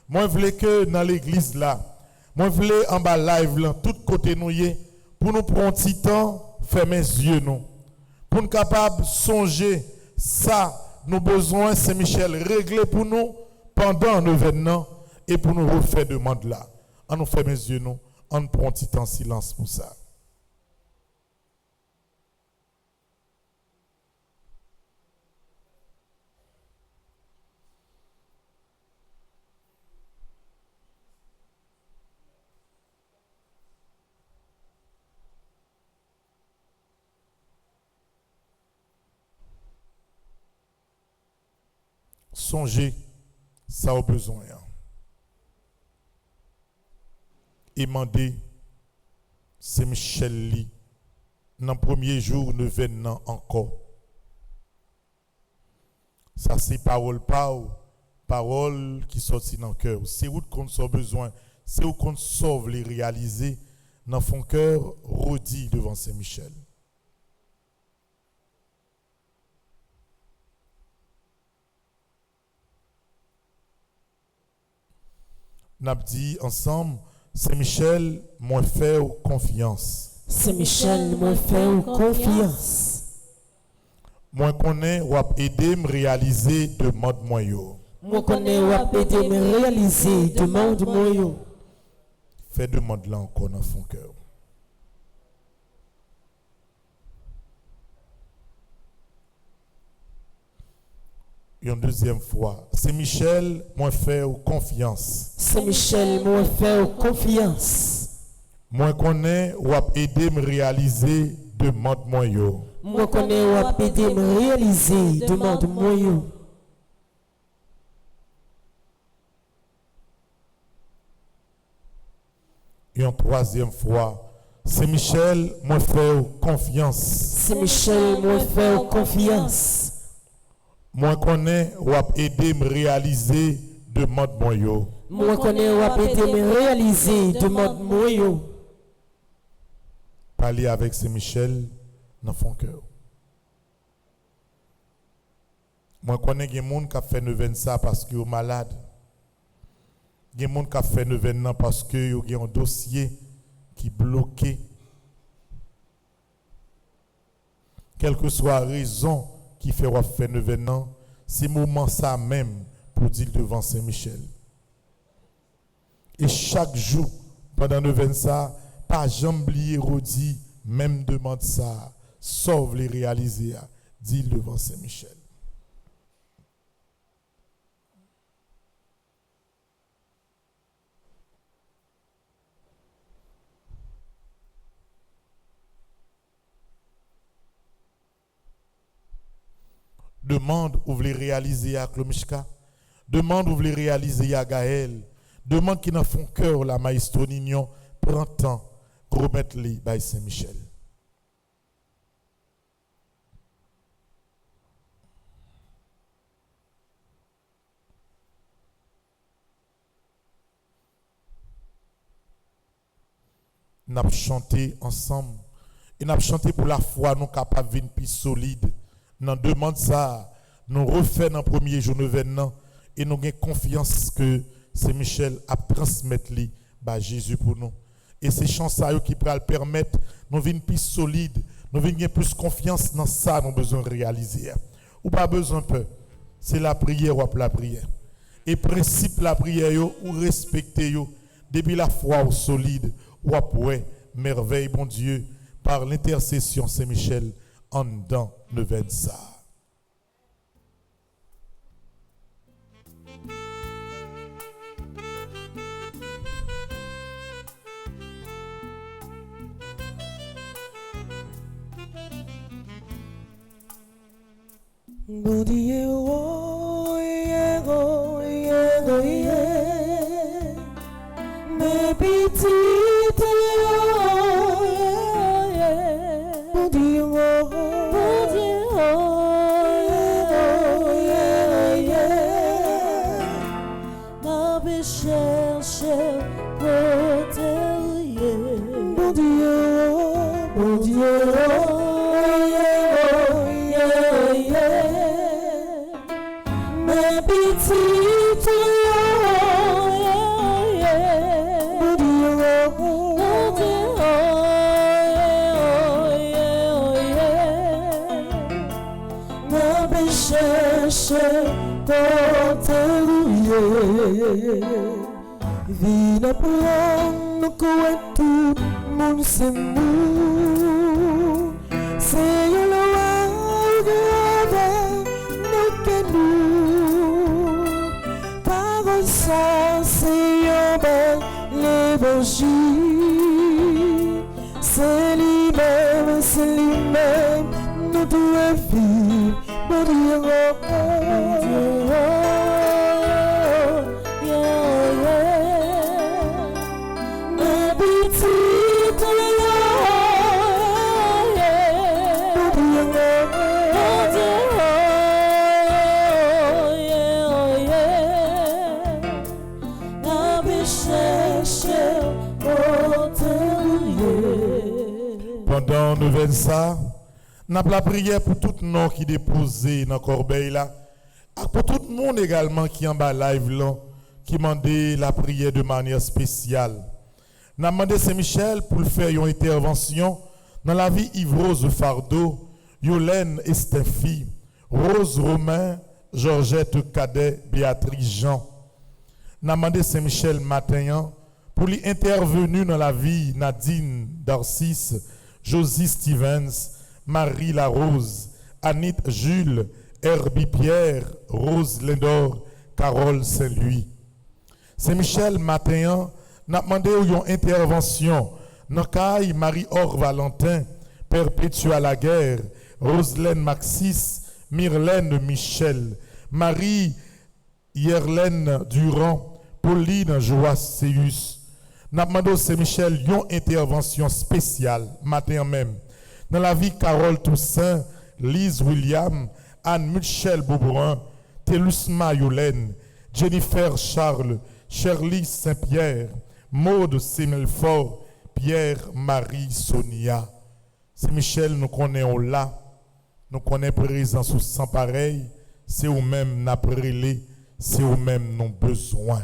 Moi voulais que dans l'église là, moi voulais en bas live là, tout côté nous y pour nous prendre un petit temps, fermer les yeux nous, pour nous capables songer ça, nos besoins Saint-Michel régler pour nous pendant nous venons et pour nous refaire demande là. On nous ferme les yeux nous. On prend un petit temps en silence pour ça. Songez, ça a besoin. Et mandé c'est Michel li dans le premier jour ne venant encore. Ça c'est parole qui sortit dans le cœur. C'est où qu'on a besoin, c'est où qu'on sauve les réaliser dans son cœur redit devant Saint-Michel. N'a dit ensemble Saint-Michel, moi fait confiance. Saint-Michel, moi fait confiance. Moi connais ou aider me réaliser demande moi yo. Moi connais ou aider me réaliser demande moi yo. Fais demande là encore dans son cœur. Une deuxième fois. Saint-Michel, moi fait confiance. Saint-Michel, moi fait confiance. Moi connais ou aider me réaliser demande moi yo. Moi connais ou aider me réaliser demande moi yo. Une troisième fois. Saint-Michel, moi fait confiance. Saint-Michel, moi fait confiance. Moi connais ou aider me réaliser demande moi yo. Moi connais ou aider me réaliser demande moi yo. Parler avec Saint-Michel dans son cœur. Moi connais des gens qui fait neuvaine ça parce qu'ils sont malades. Des gens qui fait neuvaine parce qu'ils ont un dossier qui est bloqué. Quelle que soit la raison qui fait faire neuvaine, c'est moment ça même pour dire devant Saint-Michel. Et chaque jour, pendant neuvaine ça, pas jamais oublier redit, même demande ça, sauve les réaliser, dit devant Saint-Michel. Demande où vous les réaliser à Klomishka. Demande où vous les réaliser à Gaël. Demande qui dans font cœur la maestro Nignon. Prends temps, remettre les by Saint-Michel. Nous avons chanté ensemble. Et nous avons chanté pour la foi, nous capables de venir plus solide. Nous demandons ça, nous refaisons dans le premier jour de l'événement et nous avons confiance que Saint-Michel a transmettre Jésus pour nous. Et ces chansons qui pourraient permettre nous venir plus solides, nous venir plus confiance dans ça, nous avons besoin de réaliser. Ou pas besoin de peur. C'est la prière ou la prière. Et principe la prière, ou respecter, depuis la foi ou solide, ou après merveille, bon Dieu, par l'intercession Saint-Michel, en dedans de ça. Bon Dieu, oh, yeah, oh, yeah, oh, yeah. Mes petites, oh, yeah, yeah. Bon Dieu, oh, yeah, yeah. Ma belle cherche pour te, yeah. Bon Dieu, oh, bon Dieu, oh. Vina prendre quoi tout monde c'est nous c'est le roi de nous par ça c'est un bel l'évangile c'est lui-même nous devons vivre pour dire Pendant nous ça, nous avons la prière pour tout le monde qui est déposé dans le corbeil là. Et pour tout le monde également qui est en bas live là, qui demande la prière de manière spéciale. Nous avons demandé Saint-Michel pour faire une intervention dans la vie Yves-Rose Fardeau, Yolène Estefi, Rose Romain, Georgette Cadet, Béatrice Jean. Nous avons demandé Saint-Michel matin pour lui intervenir dans la vie Nadine Darcis, Josie Stevens, Marie Larose, Anit Jules, Herbie Pierre, Rose Lindor, Carole Saint-Louis. Saint-Michel matin n'a demandé une intervention dans Caille Marie-Or Valentin, Perpétua Laguerre, Roselaine Maxis, Myrlène Michel, Marie Yerlène Durand, Pauline Joasseus. N'a demandé au Saint-Michel une intervention spéciale matin même dans la vie Carole Toussaint, Lise William, Anne-Michel Beaubrun, Télusma Yolène, Jennifer Charles, Shirley Saint-Pierre, Maude Semelfort, Pierre-Marie Sonia. Saint-Michel, nous connaissons là, nous connaissons présence sans pareil, c'est nous-mêmes n'a prélé, c'est nous-mêmes nos besoins.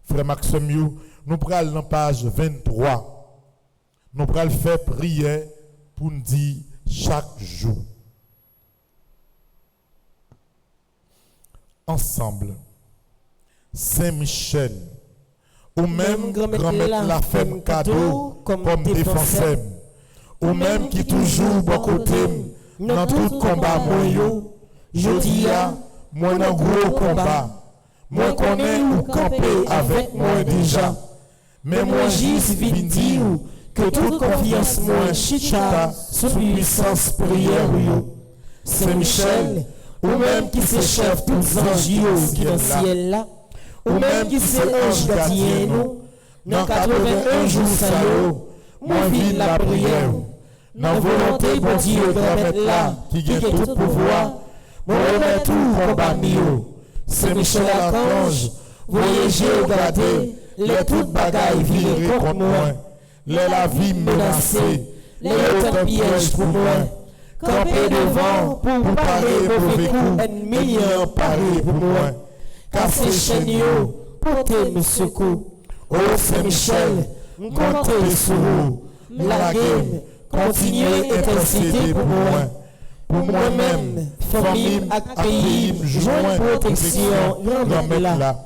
Frère Maxime, nous prenons dans page 23, nous prenons faire prière pour nous dire chaque jour. Ensemble, Saint-Michel, ou même grand-mère la femme cadeau comme défenseur, ou même qui toujours bon côté dans tout combat moi je dis à moi dans gros combat, moi connais ou camper avec moi déjà, mais moi juste vient dire que toute confiance moi chita sous puissance prière Saint-Michel, ou même qui se chef tous anges qui dans le ciel là, ou même qui se ange gardien nous, dans 81 jours ça moi vis la prière, dans volonté bon Dieu de mettre là, qui gagne tout pouvoir, moi remet tout combat mieux. Saint-Michel Archange, voyager regarder, les toutes bagailles virées contre moi, les la vie menacée, les autres pièges pour moi. Camper devant pour parer mauvais coups, ennemi paré pour moi. Casser chaîneau, porter mes secours. Oh Saint-Michel, comptez sur vous. La game, continuez intercéder pour moi. Pour moi-même, famille, pays, joint protection, grand-mère là.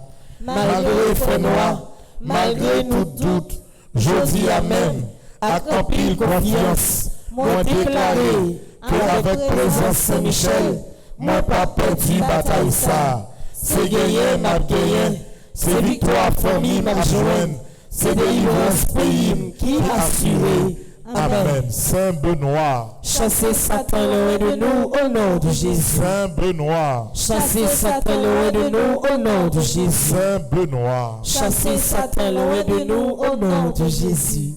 Malgré fait noir, malgré tout doute, je dis Amen. avec pile confiance, moi déclaré que avec présence Saint-Michel, moi pas perdu bataille ça. C'est gagné, m'a gagné, c'est victoire famille m'a joindre, c'est délivrance pays qui assuré. Amen. Saint Benoît, Chassez Satan loin de nous au nom de Jésus. Saint Benoît, Chassez Satan loin de nous au nom de Jésus. Saint Benoît. Chassez Satan loin de nous au nom de Jésus.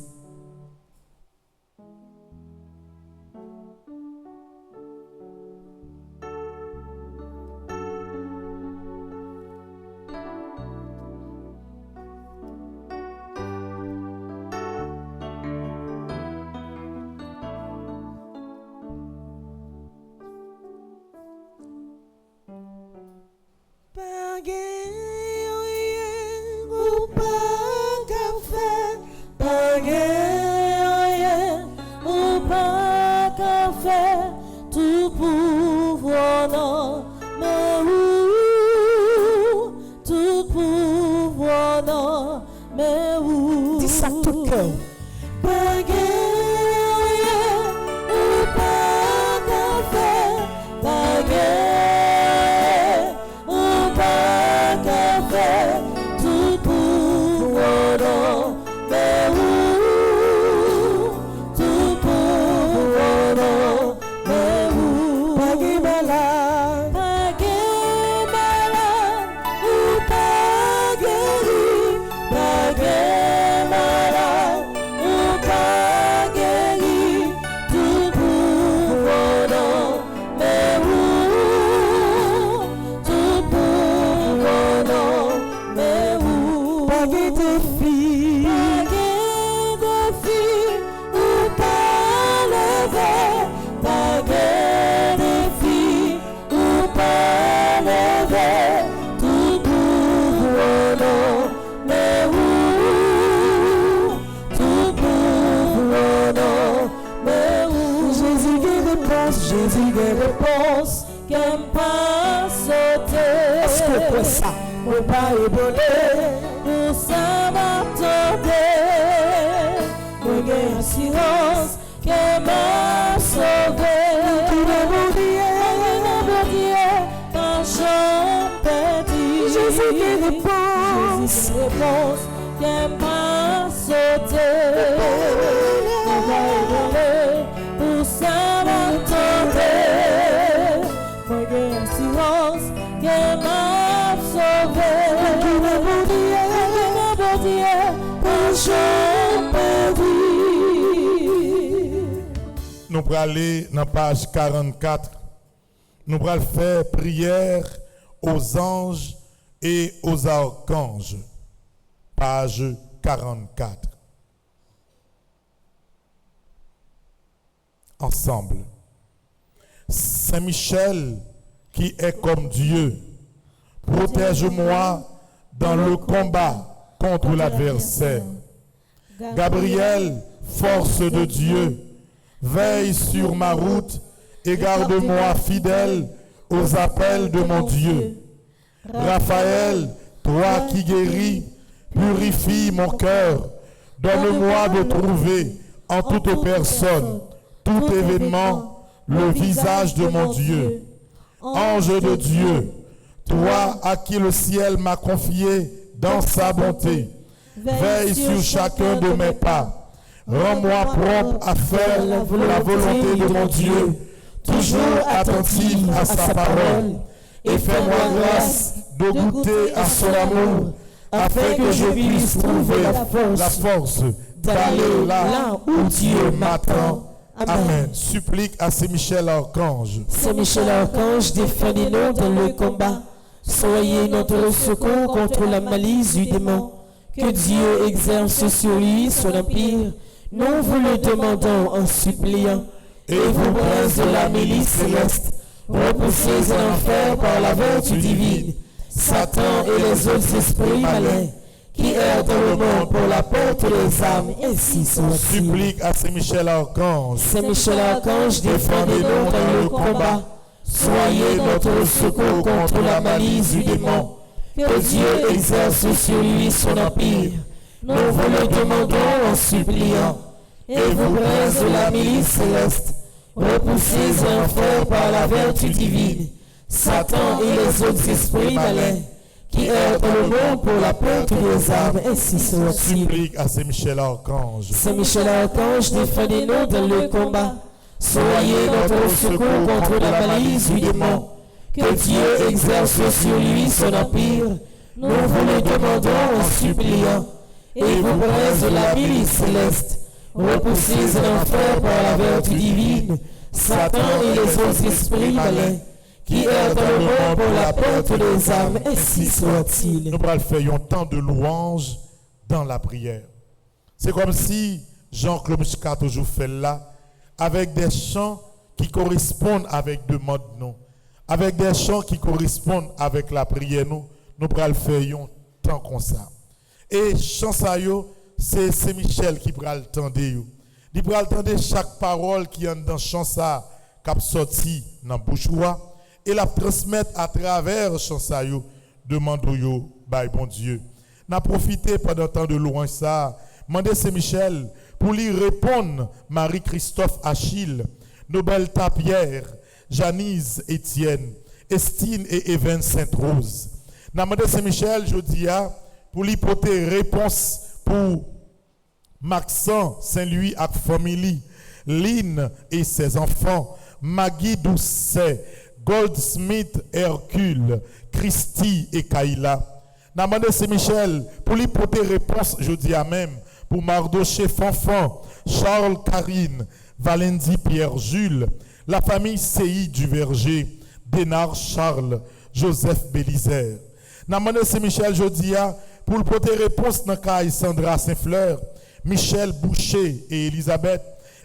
Tout pouvoir non, mais où? Tout pouvoir non, mais où? Dis ça tout cœur. Jésus des réponses, qu'aime pas sauter. Est-ce que pour ça, on pas ébonner, pour ça m'attendre. Moi j'ai assurance, qu'aime pas sauver. Qui va mon Dieu, quand j'en perdu. Jésus des réponses, Jésus des réponses, qu'aime pas sauter. On va ébonner, pour ça m'attendre. Moi j'ai assurance, qu'elle m'a sauvé. Qui va mon Dieu, quand j'en perdu. Nous allons aller dans la page 44. Nous allons faire prière aux anges et aux archanges. Page 44. Ensemble. Saint Michel, qui est comme Dieu, protège-moi dans le combat contre l'adversaire. Gabriel, force de Dieu, veille sur ma route et garde-moi fidèle aux appels de mon Dieu. Raphaël, toi qui guéris, purifie mon cœur. Donne-moi de trouver en toute personne, tout événement, le visage de mon Dieu. Ange de Dieu, toi à qui le ciel m'a confié dans sa bonté, veille sur chacun de mes pas. Rends-moi propre à faire la volonté de mon Dieu, toujours attentif à sa parole, et fais-moi grâce de goûter à son amour, afin que je puisse trouver la force d'aller là où Dieu m'attend. Amen. Supplique à Saint Michel Archange. Saint Michel Archange, défendez-nous dans le combat. Soyez notre secours contre la malice du démon. Que Dieu exerce sur lui son empire. Nous vous le demandons en suppliant. Et vous, princes de la milice céleste, repoussez en enfer par la vertu divine Satan et les autres esprits malins qui errent dans le monde pour la perte des âmes, ainsi soit-il. Supplique à Saint Michel Archange. Saint Michel Archange, défendez-nous dans le combat. Soyez notre secours contre la malice du démon. Que Dieu exerce sur lui son empire. Nous vous le demandons en suppliant. et vous princes de la milice céleste, repoussez et enfer par la vertu divine, Satan et les autres esprits malins, qui errent dans le monde pour la perte des âmes, ainsi soit-il. Supplique à Saint-Michel Archange. Saint-Michel Archange, défendez-nous dans le combat. Soyez notre secours contre la malice du démon. Que Dieu exerce sur lui son empire. Nous vous le demandons en suppliant. Et vous, princes de la milice céleste, repoussez l'enfer par la vertu divine, Satan et les autres esprits malins, qui errent dans le monde pour la perte des âmes, ainsi soit-il. Nous allons faire un temps de louange dans la prière. C'est comme si Jean-Claude Muscat toujours fait là, avec des chants qui correspondent avec demande nous, avec des chants qui correspondent avec la prière nous allons faire un temps comme ça. Et chant ça yo, c'est Saint-Michel qui va l'entendre. Il va entendre chaque parole qui est dans chant ça, qui a sorti dans bouche et la transmettre à travers chant ça yo, demande yo, by bon Dieu. N'a profité pendant le temps de louange ça, demandez Saint-Michel pour lui répondre Marie-Christophe Achille, Nobelta Pierre, Janice Étienne, Estine et Even Sainte-Rose. N'a demandé Saint-Michel, je dis pour lui porter réponse pour Maxent Saint-Louis et famille, Lynn et ses enfants, Maggie Doucet, Goldsmith Hercule, Christy et Kaila. N'a demandé Saint-Michel pour lui porter réponse, je dis à même, pour Mardoché Fanfan, Charles Karine, Valendy Pierre Jules, la famille CI du Verger, Bénard Charles, Joseph Bélizer. N'a demandé Saint-Michel, je dis pour porter réponse dans Caille Sandra Saint-Fleur, Michel Boucher et Elisabeth,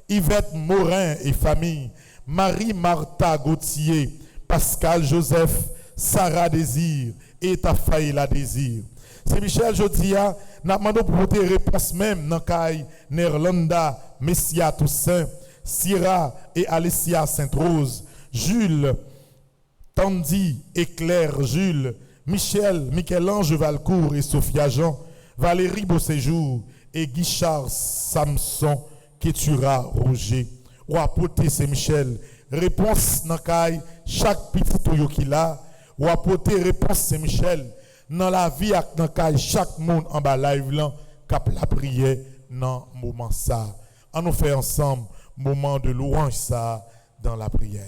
Yvette Morin et famille, Marie-Martha Gauthier, Pascal Joseph, Sarah Désir et Tafaïla Désir. Saint-Michel, je dis n'a demandé pour porter réponse même dans Caille Nerlanda, Messia Toussaint, Syrah et Alessia Sainte-Rose, Jules, Tandy et Claire Jules, Michel, Michel-Ange Valcourt et Sophia Jean, Valérie Beauséjour et Guichard Samson, Kétura Roger. Ou apporter Saint-Michel, réponse dans chaque petit toyo qu'il a, ou apporter réponse Saint-Michel dans la vie dans chaque monde en bas live là, cap la prière dans moment ça. On nous fait ensemble moment de louange ça dans la prière.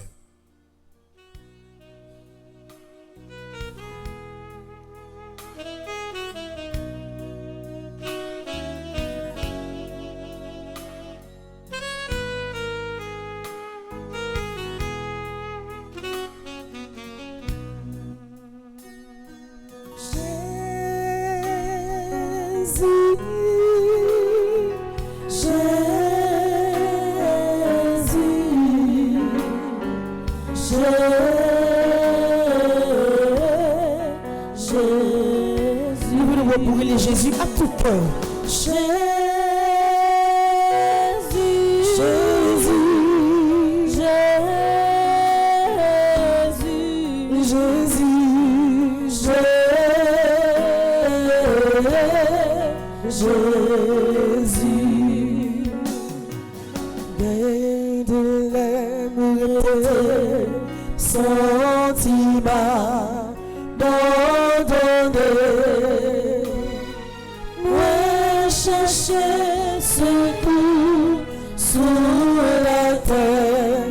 Brûler Jésus à tout cœur. Jésus, sentiment d'ordonner, moi chercher secours sous la terre,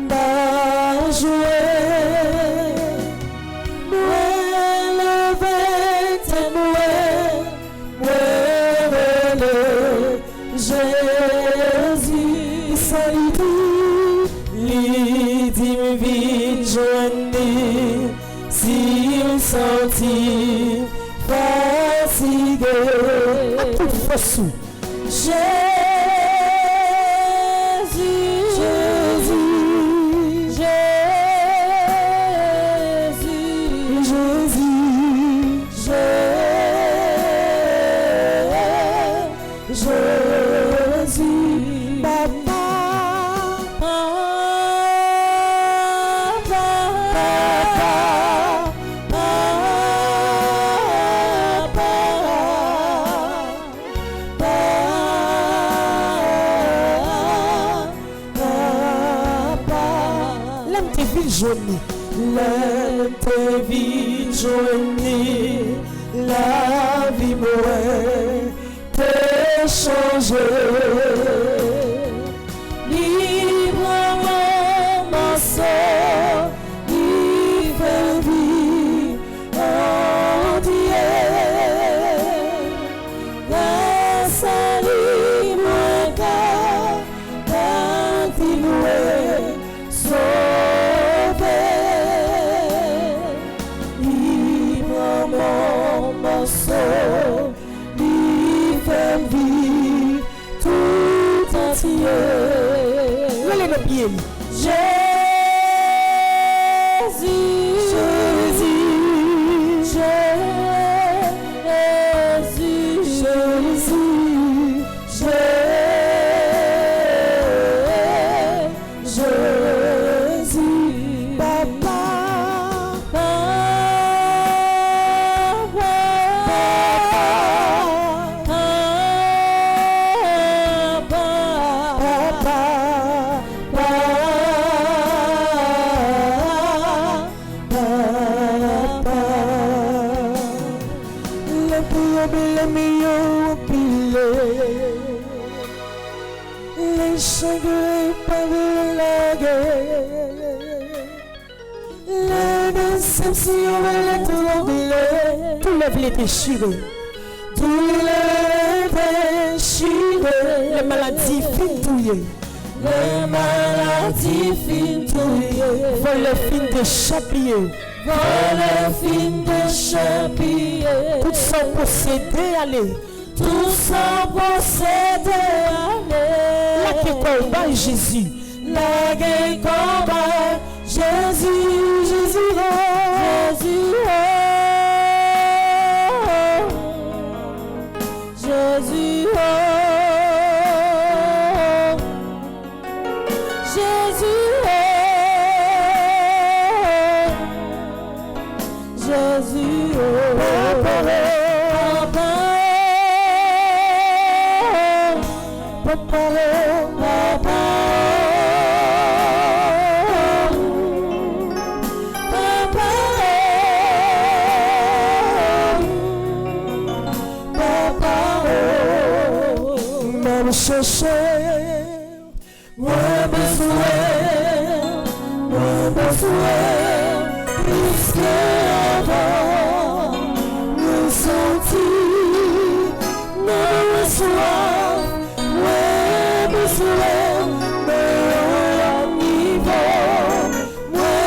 m'a joué, moi lever tes moi Jésus, salut, l'idée vite journée, s'il sentit fatigué, À toute façon. te vite joigner la vie mouée te changer librement ma soeur il fait vie entière grâce à lui mon cœur continuer sauver librement ma soeur il fait vie tout entière. Relève le pied. Les chagrins par la guerre, la déception et la trouble, Tout lève les déchirés. tout les déchirés, Les maladies fintouillées. les maladies fintouillées, Vol les fines de chapier. les films de chapier, Tout sans posséder, allez. tout sans posséder, La qui combat Jésus. la guerre combat, Jésus, Jésus, oh, Jésus, oh, Jésus, oh, Jésus, oh, Jésus, oh, Papa, Papa, me chercher, moi besoin, plus qu'avant, me sentir, me soif, moi besoin, me niveau, moi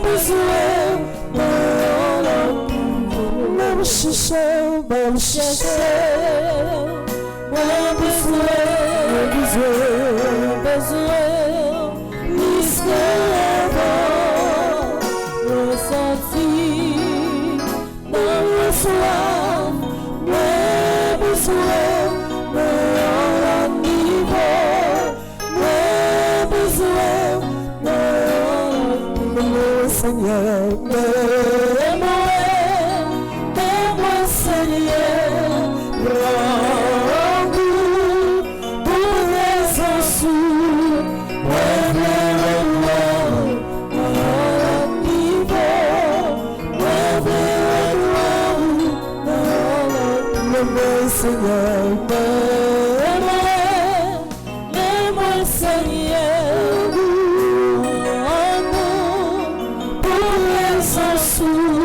besoin, me chercher, Seigneur, moi Seigneur, rends-nous pour raison sous, moi Seigneur, moi Seigneur, pour raison sous,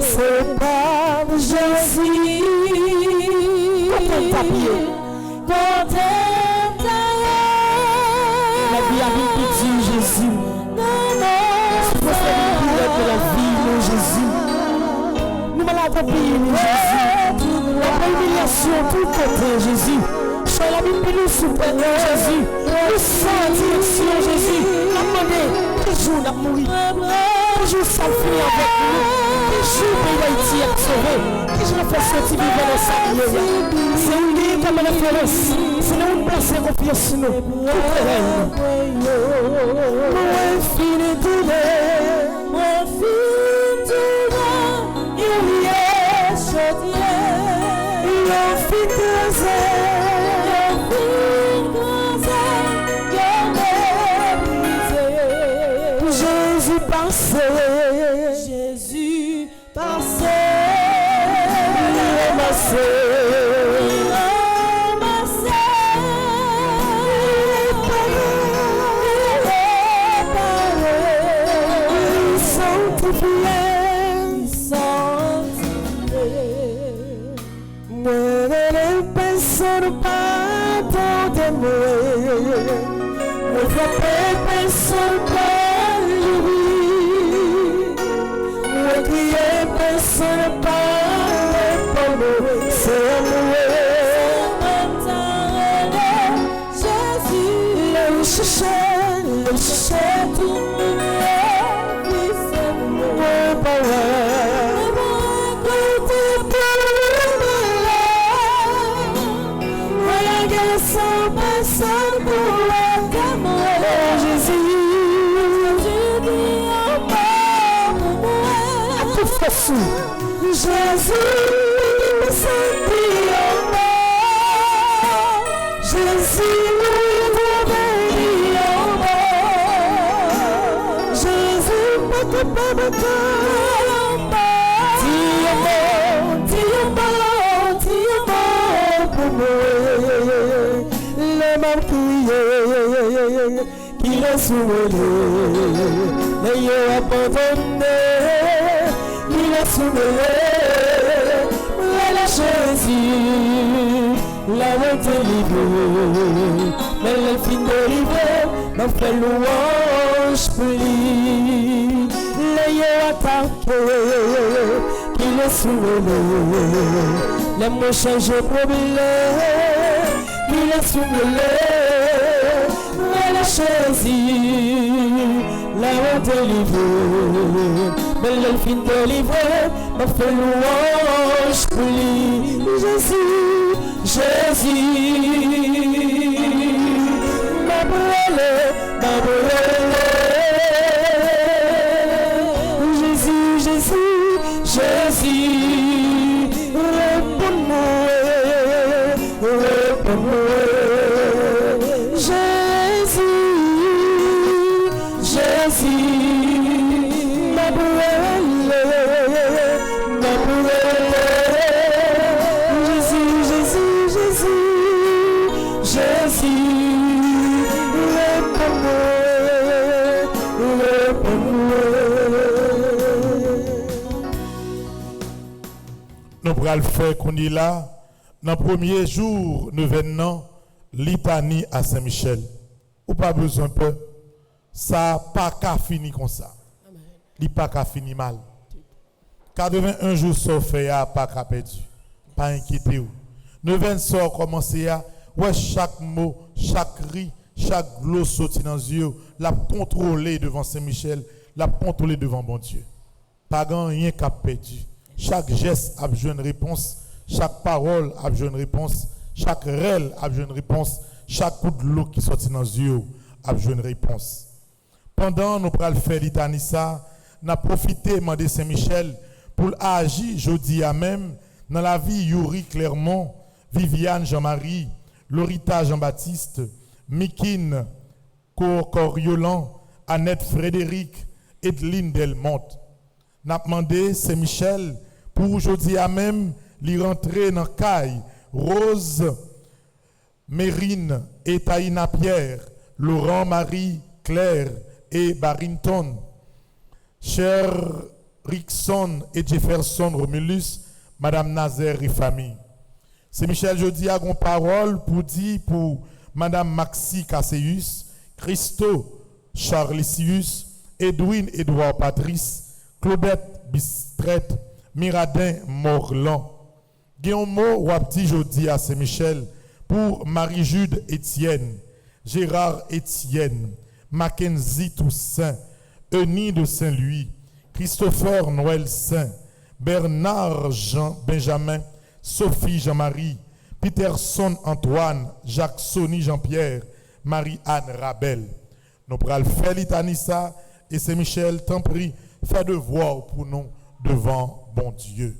c'est pas Jésus. Quand la Bible dit Jésus. C'est pour ça que nous de la vie, nous Jésus. Nous malades au pays, nous Jésus. La humiliation, tout côté, Jésus. Sois la Bible nous souffre, Jésus. Nous sans direction, Jésus. Demandez, toujours nous mourir. Toujours ça finit avec nous. Toujours pays d'Haïti est sauvé. Toujours fait sortir vivre dans sa gloire. C'est une ligne comme référence. C'est nous une place de confiance sur nous. Tout est réel. Moi, fini tout le. Moi, fini tout le. Il y a chaudier. Il y a fini Jésus passé, Jésus passé, personne pardonne moi personne pas lui moi crier personne pas pour moi c'est moi Jésus le chercher tout le monde c'est moi personne pour le camoufler Jésus tu dis en bas pour moi à tout façon Jésus c'est dit en bas Jésus nous bénit en bas Jésus pas capable de en bas dis en bas pour moi qui l'a soumélé, l'ayant abandonné, qui l'a soumélé, la Jésus, l'a délivré, mais le fin délivré, m'a fait louange pour lui, l'ayant attaqué, qui l'a soumélé, les mots changé problème. Il est soumélé, mais la Jésus l'a délivré, mais le fin délivré m'a fait louange pour lui. Jésus, Jésus, m'a brûlé, Jésus, Jésus, Jésus, réponds-moi. Jésus, Jésus, ma brûlé, Jésus, Jésus, Jésus, Jésus, réponds-moi. Nous pourrons le faire qu'on est là. Dans le premier jour, nous venons litanie à Saint-Michel. Ou pas besoin de peur. Ça n'a pas qu'à finir comme ça. Il n'a pas qu'à finir mal. 81 jours sont faits, pas qu'à perdu. Pas inquiétez-vous. Nous venons commencer à ouais, chaque mot, chaque cri, chaque gloss sorti dans les yeux, la contrôler devant Saint-Michel, la contrôler devant bon Dieu. Pas rien qu'à perdu. Chaque geste a besoin de réponse. Chaque parole a besoin de réponse. Chaque rêle a besoin de réponse. Chaque coup de l'eau qui sortit dans les yeux a besoin de réponse. Pendant nous prenons faire l'itanissa, nous avons profité de demander Saint-Michel pour agir jeudi à même dans la vie Yuri Clermont, Viviane Jean-Marie, Lorita Jean-Baptiste, Mikine Coriolan, Annette Frédéric, Edeline Delmonte. Nous avons demandé Saint-Michel pour aujourd'hui à même l'y rentrer dans Caille, Rose, Mérine et Taïna Pierre, Laurent, Marie, Claire et Barrington, Cher Rickson et Jefferson Romulus, Madame Nazaire et famille. C'est Michel Jodi a une parole pour dire pour Madame Maxi Casseus, Christo Charlesius, Edwin Edouard Patrice, Claudette Bistrette, Miradin Morlan. Guillaume Wapti Jodi à Saint-Michel pour Marie-Jude Étienne, Gérard Étienne, Mackenzie Toussaint, Euni de Saint-Louis, Christopher Noël Saint, Bernard Jean Benjamin, Sophie Jean-Marie, Peterson Antoine, Jacques Sony Jean-Pierre, Marie-Anne Rabel. Nous prenons faire l'itanissa et Saint-Michel, t'en prie, fais devoir pour nous devant bon Dieu.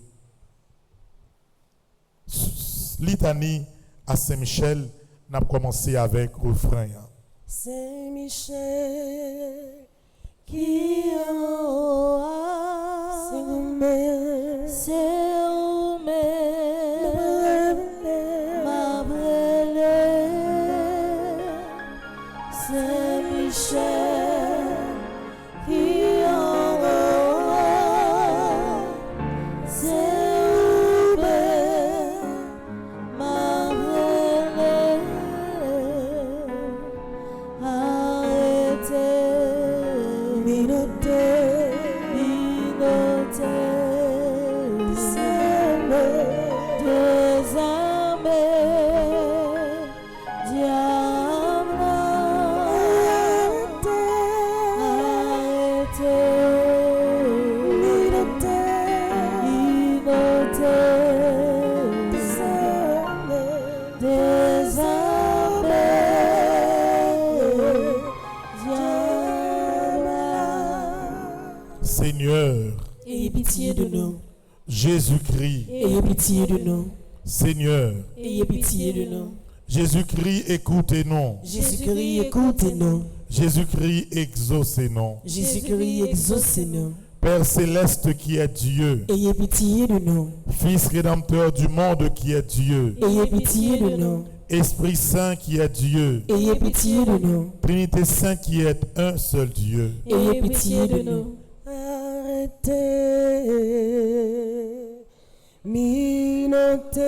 Litanie à Saint-Michel, nous avons commencé avec le refrain. Saint-Michel, qui en haut, c'est où ma brûlée. Saint-Michel, qui en haut, c'est où ma brûlée. Seigneur, ayez pitié de nous. Jésus-Christ, Ayez pitié de nous. Seigneur, Ayez pitié de nous. Jésus-Christ, écoutez-nous. Jésus-Christ, écoutez-nous. Jésus-Christ, exaucez-nous. Jésus-Christ, exaucez-nous. Père céleste qui est Dieu, Ayez pitié de nous. Fils rédempteur du monde qui est Dieu, Ayez pitié de nous. Esprit Saint qui est Dieu, Ayez pitié de nous. Trinité Saint qui est un seul Dieu. Ayez pitié de nous. Arrêtez, minotez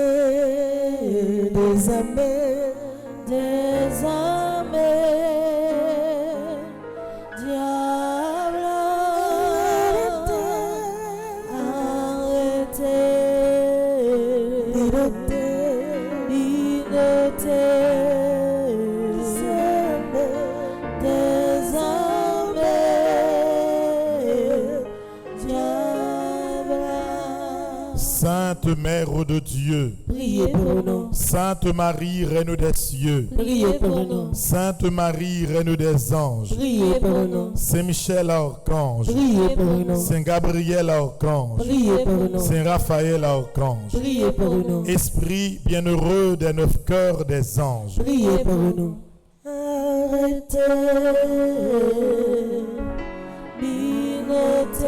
des âmes, diable, arrêtez, minotez des âmes, diable. Sainte Mère de Dieu, Priez pour nous. Sainte Marie, Reine des cieux, Priez pour nous. Sainte Marie, Reine des anges, Priez pour nous. Saint Michel Archange, Priez pour nous. Saint Gabriel Archange, Priez pour nous. Saint Raphaël Archange, Priez pour nous. Esprit bienheureux des 9 cœurs des anges, Priez pour nous. Arrêtez, minotez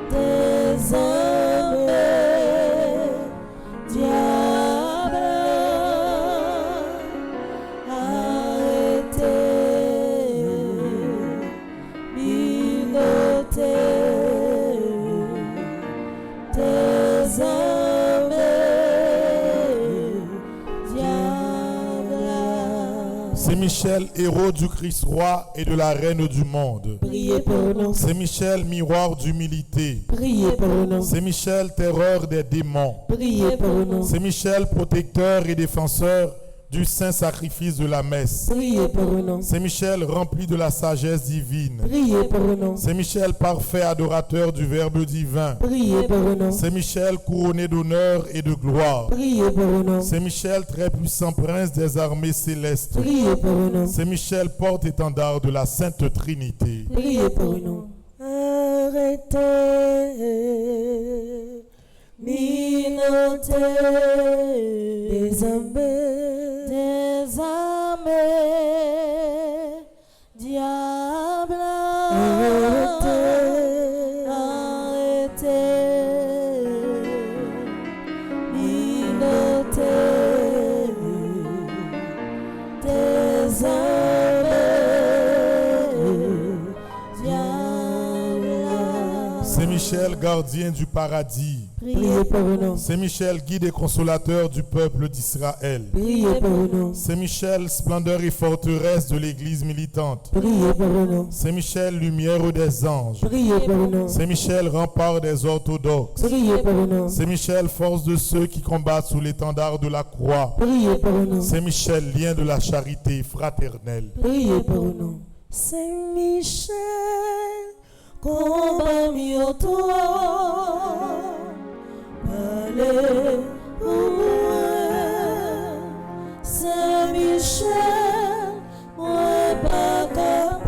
des âmes, diable, arrêtez, minotez des âmes, diable. Saint Michel, héros du Christ roi et de la Reine du monde, Priez pour nous. Saint Michel, miroir d'humilité, Priez pour nous. Saint Michel, terreur des démons, Priez pour nous. Saint Michel, protecteur et défenseur du saint sacrifice de la messe, Priez pour nous. Saint Michel, rempli de la sagesse divine, Priez pour nous. Saint Michel, parfait adorateur du Verbe divin, Priez pour nous. Saint Michel, couronné d'honneur et de gloire, Priez pour nous. Saint Michel, très puissant prince des armées célestes, Priez pour nous. Saint Michel, porte-étendard de la Sainte Trinité. Priez pour nous. Arrêtez, minotez des âmes, diable, arrêtez, minotez des âmes, diable. Saint Saint-Michel, gardien du paradis. Priez pour nous. Saint-Michel, guide et consolateur du peuple d'Israël. Priez pour nous. Saint-Michel, splendeur et forteresse de l'Église militante. Priez pour nous. Saint-Michel, lumière des anges. Priez pour nous. Saint-Michel, rempart des orthodoxes. Priez pour nous. Saint-Michel, force de ceux qui combattent sous l'étendard de la croix. Priez pour nous. Saint-Michel, lien de la charité fraternelle. Priez pour nous. Saint-Michel, combat mieux toi, allez pour moi. Saint-Michel, moi pas capable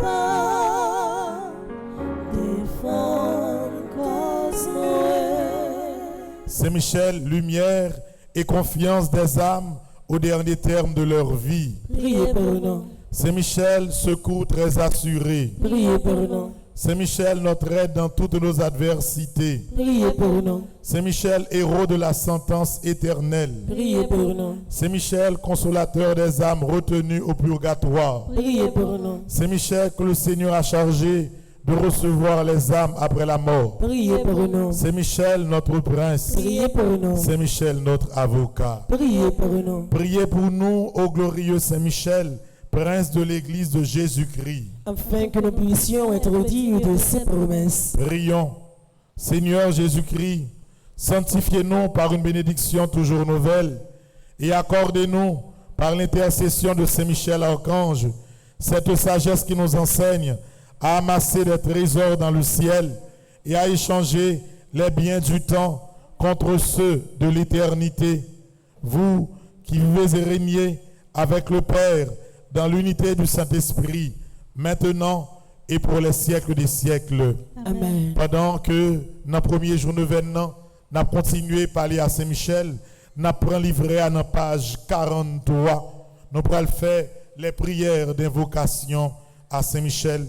défendre cause moi. Saint-Michel, lumière et confiance des âmes au dernier terme de leur vie. Priez pour nous. Saint-Michel, secours très assuré. Priez pour nous. Saint-Michel, notre aide dans toutes nos adversités. Priez pour nous. Saint-Michel, héros de la sentence éternelle. Priez pour nous. Saint-Michel, consolateur des âmes retenues au purgatoire. Priez pour nous. Saint-Michel, que le Seigneur a chargé de recevoir les âmes après la mort. Priez pour nous. Saint-Michel, notre prince. Priez pour nous. Saint-Michel, notre avocat. Priez pour nous. Priez pour nous, ô glorieux Saint-Michel, prince de l'Église de Jésus-Christ. Afin que nous puissions être dignes de ses promesses. Prions. Seigneur Jésus-Christ, sanctifiez-nous par une bénédiction toujours nouvelle et accordez-nous par l'intercession de Saint-Michel Archange cette sagesse qui nous enseigne à amasser des trésors dans le ciel et à échanger les biens du temps contre ceux de l'éternité. Vous qui vivez et régnez avec le Père dans l'unité du Saint-Esprit, maintenant et pour les siècles des siècles. Amen. Pendant que dans le premier jour de l'événement, nous avons continué à parler à Saint-Michel, nous avons livré à la page 43. Nous allons faire les prières d'invocation à Saint-Michel.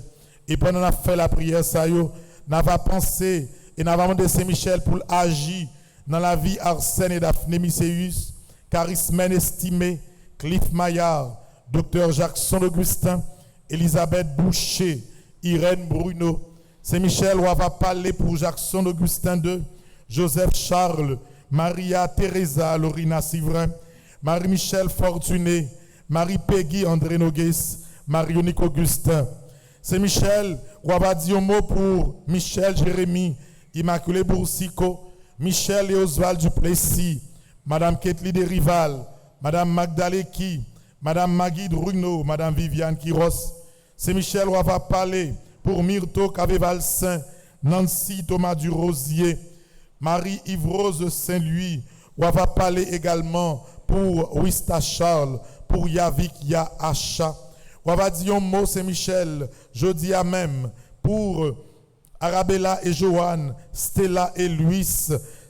Et pendant qu'on a fait la prière, nous avons pensé et nous avons demandé à Saint-Michel pour agir dans la vie Arsène et Daphné Mycéus, Charismène estimé, Cliff Maillard, Dr Jackson Augustin, Elisabeth Boucher, Irène Bruno. Saint-Michel, on va parler pour Jackson Augustin II, Joseph Charles, Maria Teresa Lorina Sivrin, Marie-Michel Fortuné, Marie-Peggy André Nogues, Marionique Augustin. Saint-Michel, on va dire un mot pour Michel Jérémy, Immaculée Boursicot, Michel et Oswald Duplessis, Madame Ketli Desrival, Madame Magdaleki, Madame Magui Bruno, Madame Viviane Quiros. Saint-Michel, on va parler pour Myrto Cavé-Valsin, Nancy Thomas Durosier, Marie Yves-Rose Saint-Louis. On va parler également pour Wista Charles, pour Yavik Acha. On va dire un mot Saint-Michel, jeudi à même, pour Arabella et Joanne, Stella et Louis,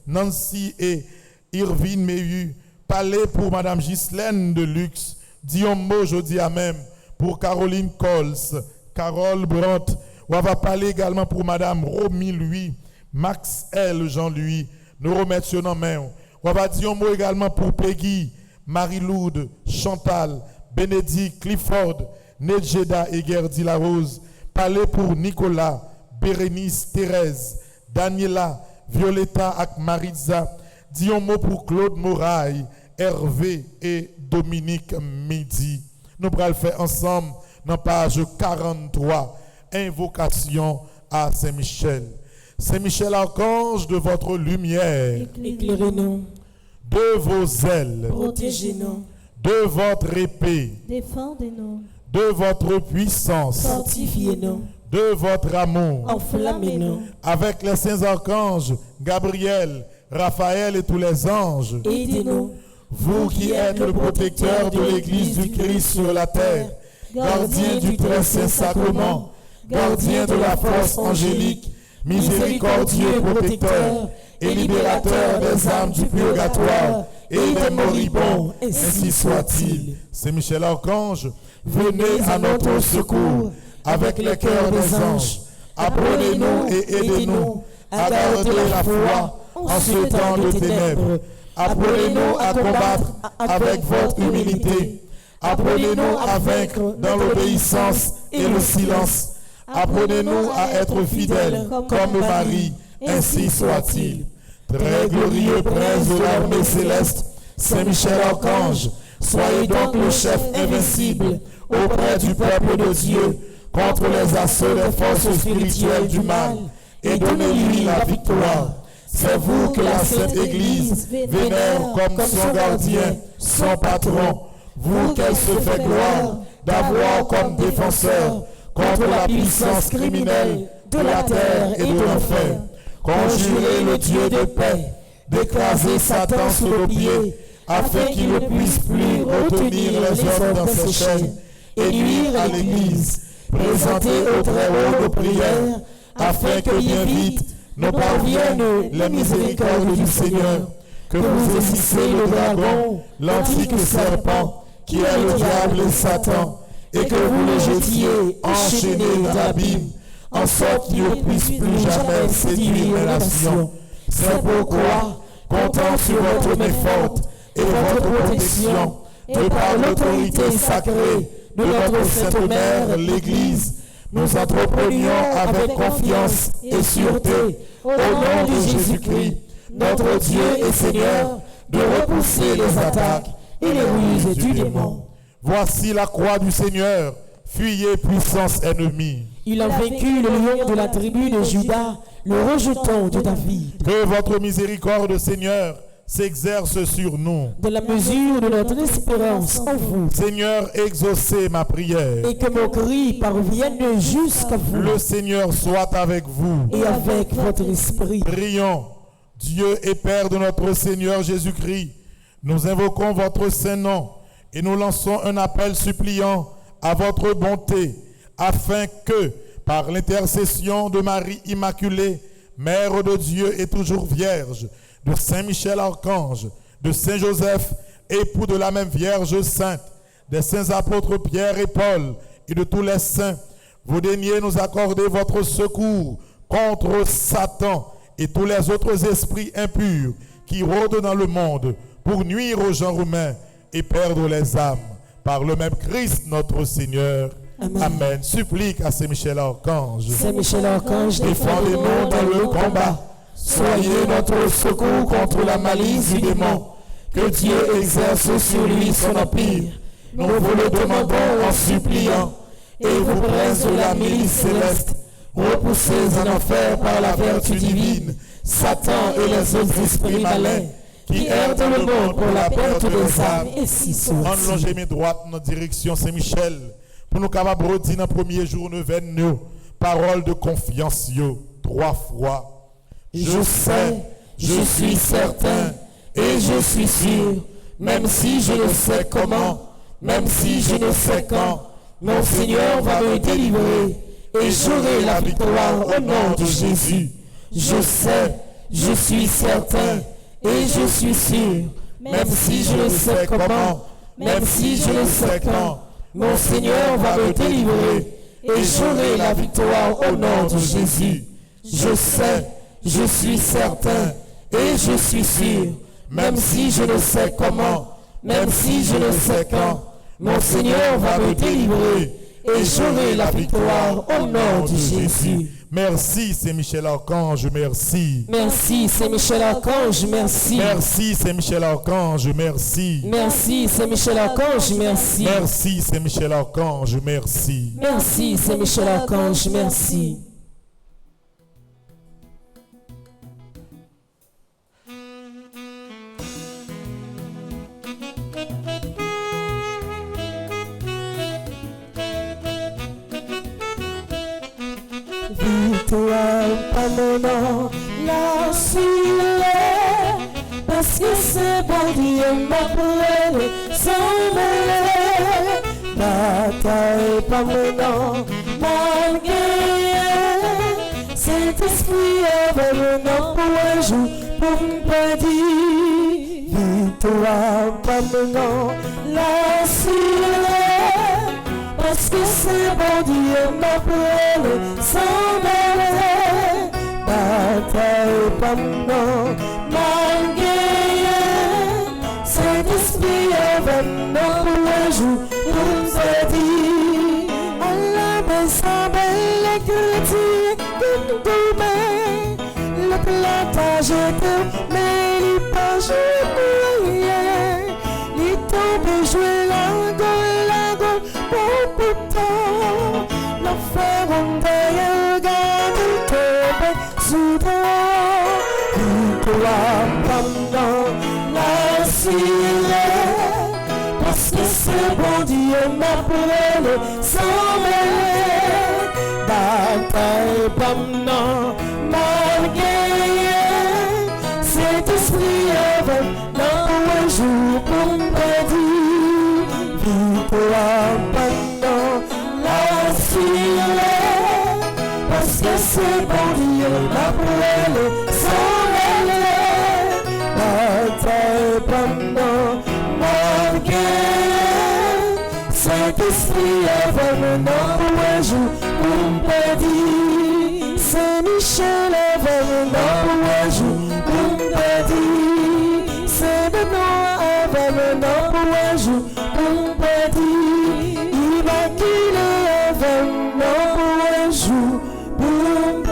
Nancy et Irvine Mehu. Parler pour Madame Ghislaine de Luxe. Dis un mot jeudi à même pour Caroline Coles, Carole Brandt. On va parler également pour Madame Romy Louis, Max L. Jean-Louis. Nous remercions en main. On va dire un mot également pour Peggy, Marie-Loude, Chantal, Bénédicte, Clifford, Nedjeda et Gerdy Larose. Parler pour Nicolas, Bérénice, Thérèse, Daniela, Violetta et Maritza. Dis un mot pour Claude Moraille, Hervé et Dominique Midi. Nous allons le faire ensemble dans la page 43, invocation à Saint-Michel. Saint-Michel Archange, de votre lumière, Éclairez-nous. de vos ailes, Protégez-nous. de votre épée, Défendez-nous. de votre puissance, Fortifiez-nous. de votre amour, Enflammez-nous. avec les saints archanges, Gabriel, Raphaël et tous les anges, Aidez-nous. vous qui êtes le protecteur de l'Église du Christ sur la terre, gardien du très saint sacrement, gardien de la force angélique, miséricordieux protecteur et libérateur des âmes du purgatoire et des moribonds, ainsi soit-il. Saint Michel Archange, venez à notre secours avec les cœurs des anges. Apprenez-nous et aidez-nous à garder la foi en ce temps de ténèbres. Apprenez-nous à combattre avec votre humilité. Apprenez-nous à vaincre dans l'obéissance et le silence. Apprenez-nous à être fidèles comme Marie ainsi soit-il. Très glorieux prince de l'armée céleste, Saint Michel Archange, soyez donc le chef invincible auprès du peuple de Dieu contre les assauts des forces spirituelles du mal et donnez-lui la victoire. C'est vous que la Sainte Église vénère comme son gardien, son patron, vous qu'elle se fait gloire d'avoir comme défenseur contre la puissance criminelle de la terre et de l'enfer. Conjurez le Dieu de paix d'écraser Satan sous nos pieds, afin qu'il ne puisse plus retenir les hommes dans ses chaînes et nuire à l'Église. Présentez au Très-Haut nos prières, afin que bien vite nous parviennent les miséricordes du Seigneur, que vous essicez le dragon, l'antique serpent, qui est le diable et Satan, et que vous le jetiez enchaîné dans l'abîme, en sorte qu'il ne puisse plus jamais séduire les nations. C'est pourquoi, comptant sur votre main forte et votre protection, de par l'autorité sacrée de notre Sainte Mère, l'Église, nous entreprenions avec confiance et sûreté, au nom de Jésus-Christ, notre Dieu et Seigneur, de repousser les attaques et les ruses du démon. Voici la croix du Seigneur, fuyez puissance ennemie. Il a vaincu le lion de la tribu de Juda, le rejeton de David. Que votre miséricorde, Seigneur, s'exerce sur nous. De la mesure de notre espérance en vous. Seigneur, exaucez ma prière. Et que mon cri parvienne jusqu'à vous. Le Seigneur soit avec vous. Et avec votre esprit. Prions. Dieu et Père de notre Seigneur Jésus-Christ, nous invoquons votre saint nom et nous lançons un appel suppliant à votre bonté, afin que, par l'intercession de Marie Immaculée, Mère de Dieu et toujours Vierge, de Saint Michel Archange, de Saint Joseph, époux de la même Vierge Sainte, des saints apôtres Pierre et Paul et de tous les saints, vous daigniez nous accorder votre secours contre Satan et tous les autres esprits impurs qui rôdent dans le monde pour nuire au genre humain et perdre les âmes. Par le même Christ notre Seigneur. Amen. Amen. Supplique à Saint Michel Archange. Saint Michel Archange, défendez-nous dans le combat. Soyez notre secours contre la malice du démon. Que Dieu exerce sur lui son empire. Nous vous le demandons en suppliant. Et vous, princes de la milice céleste, repoussez en enfer par la vertu divine Satan et les autres esprits malins qui errent dans le monde pour la perte des âmes. Et si enlongez mes droites dans la direction Saint-Michel pour nous capables de dire dans le premier jour nous venons parole de confiance yo 3 fois. Je sais, je suis certain et je suis sûr, même si je ne sais comment, même si je ne sais quand, mon Seigneur va me délivrer et j'aurai la victoire au nom de Jésus. Je sais, je suis certain et je suis sûr, même si je ne sais comment, même si je ne sais quand, mon Seigneur va me délivrer et j'aurai la victoire au nom de Jésus. Je sais, je suis certain et je suis sûr, même si je ne sais comment, même si je ne sais quand, mon Seigneur va me délivrer et j'aurai la victoire au nom de Jésus. Merci Saint Michel Archange, merci. Merci Saint Michel Archange, merci. Merci Saint Michel Archange, merci. Merci Saint Michel Archange, merci. Merci Saint Michel Archange, merci. Merci Saint Michel Archange, merci. Victoire par mon nom, là sur parce que c'est bon Dieu m'a prêté sans mêler. Bataille par mon nom, malgré cet esprit avait mon nom pour un jour, pour me perdre. Victoire par mon nom, là sur parce que c'est bon Dieu m'a prêté sans mêler. Bataille par mon nom, malgré cet esprit avec mon pour un jour pour se dire Allah me semble les critiques que nous demain le Dieu m'appelle sans mêler. Bataille pas non, malgré Saint-Esprit avec dans un jour pour me dire victoire maintenant la suivre parce que c'est bon Dieu m'appelle sans mêler. Bataille pas non, malgré Saint-Esprit avec maintenant pour un jour pour me dire Saint-Michel avec maintenant pour un jour pour me dire Saint-Benoît avec maintenant pour un jour pour me dire Immaculé avec maintenant pour un jour pour me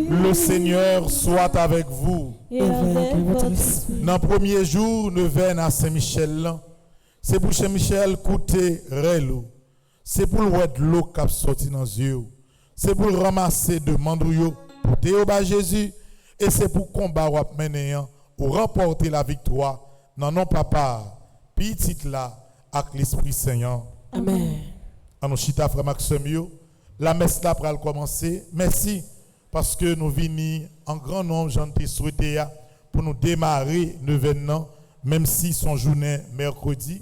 dire. Le Seigneur soit avec vous. Et avec votre esprit. Dans le premier jour, nous venons à Saint-Michel. C'est pour Saint-Michel coûter relou. C'est pour le de l'eau qui a sorti dans les yeux. C'est pour le ramasser de mandouillot pour Théoba Jésus. Et c'est pour combat ou mener pour remporter la victoire. Non, non, papa. Petit là, avec l'Esprit Saint. Amen. À nos chita frère Maxime, la messe là pour commencer. Merci parce que nous venons en grand nombre, j'en ai souhaité pour nous démarrer le événement, même si son journée mercredi.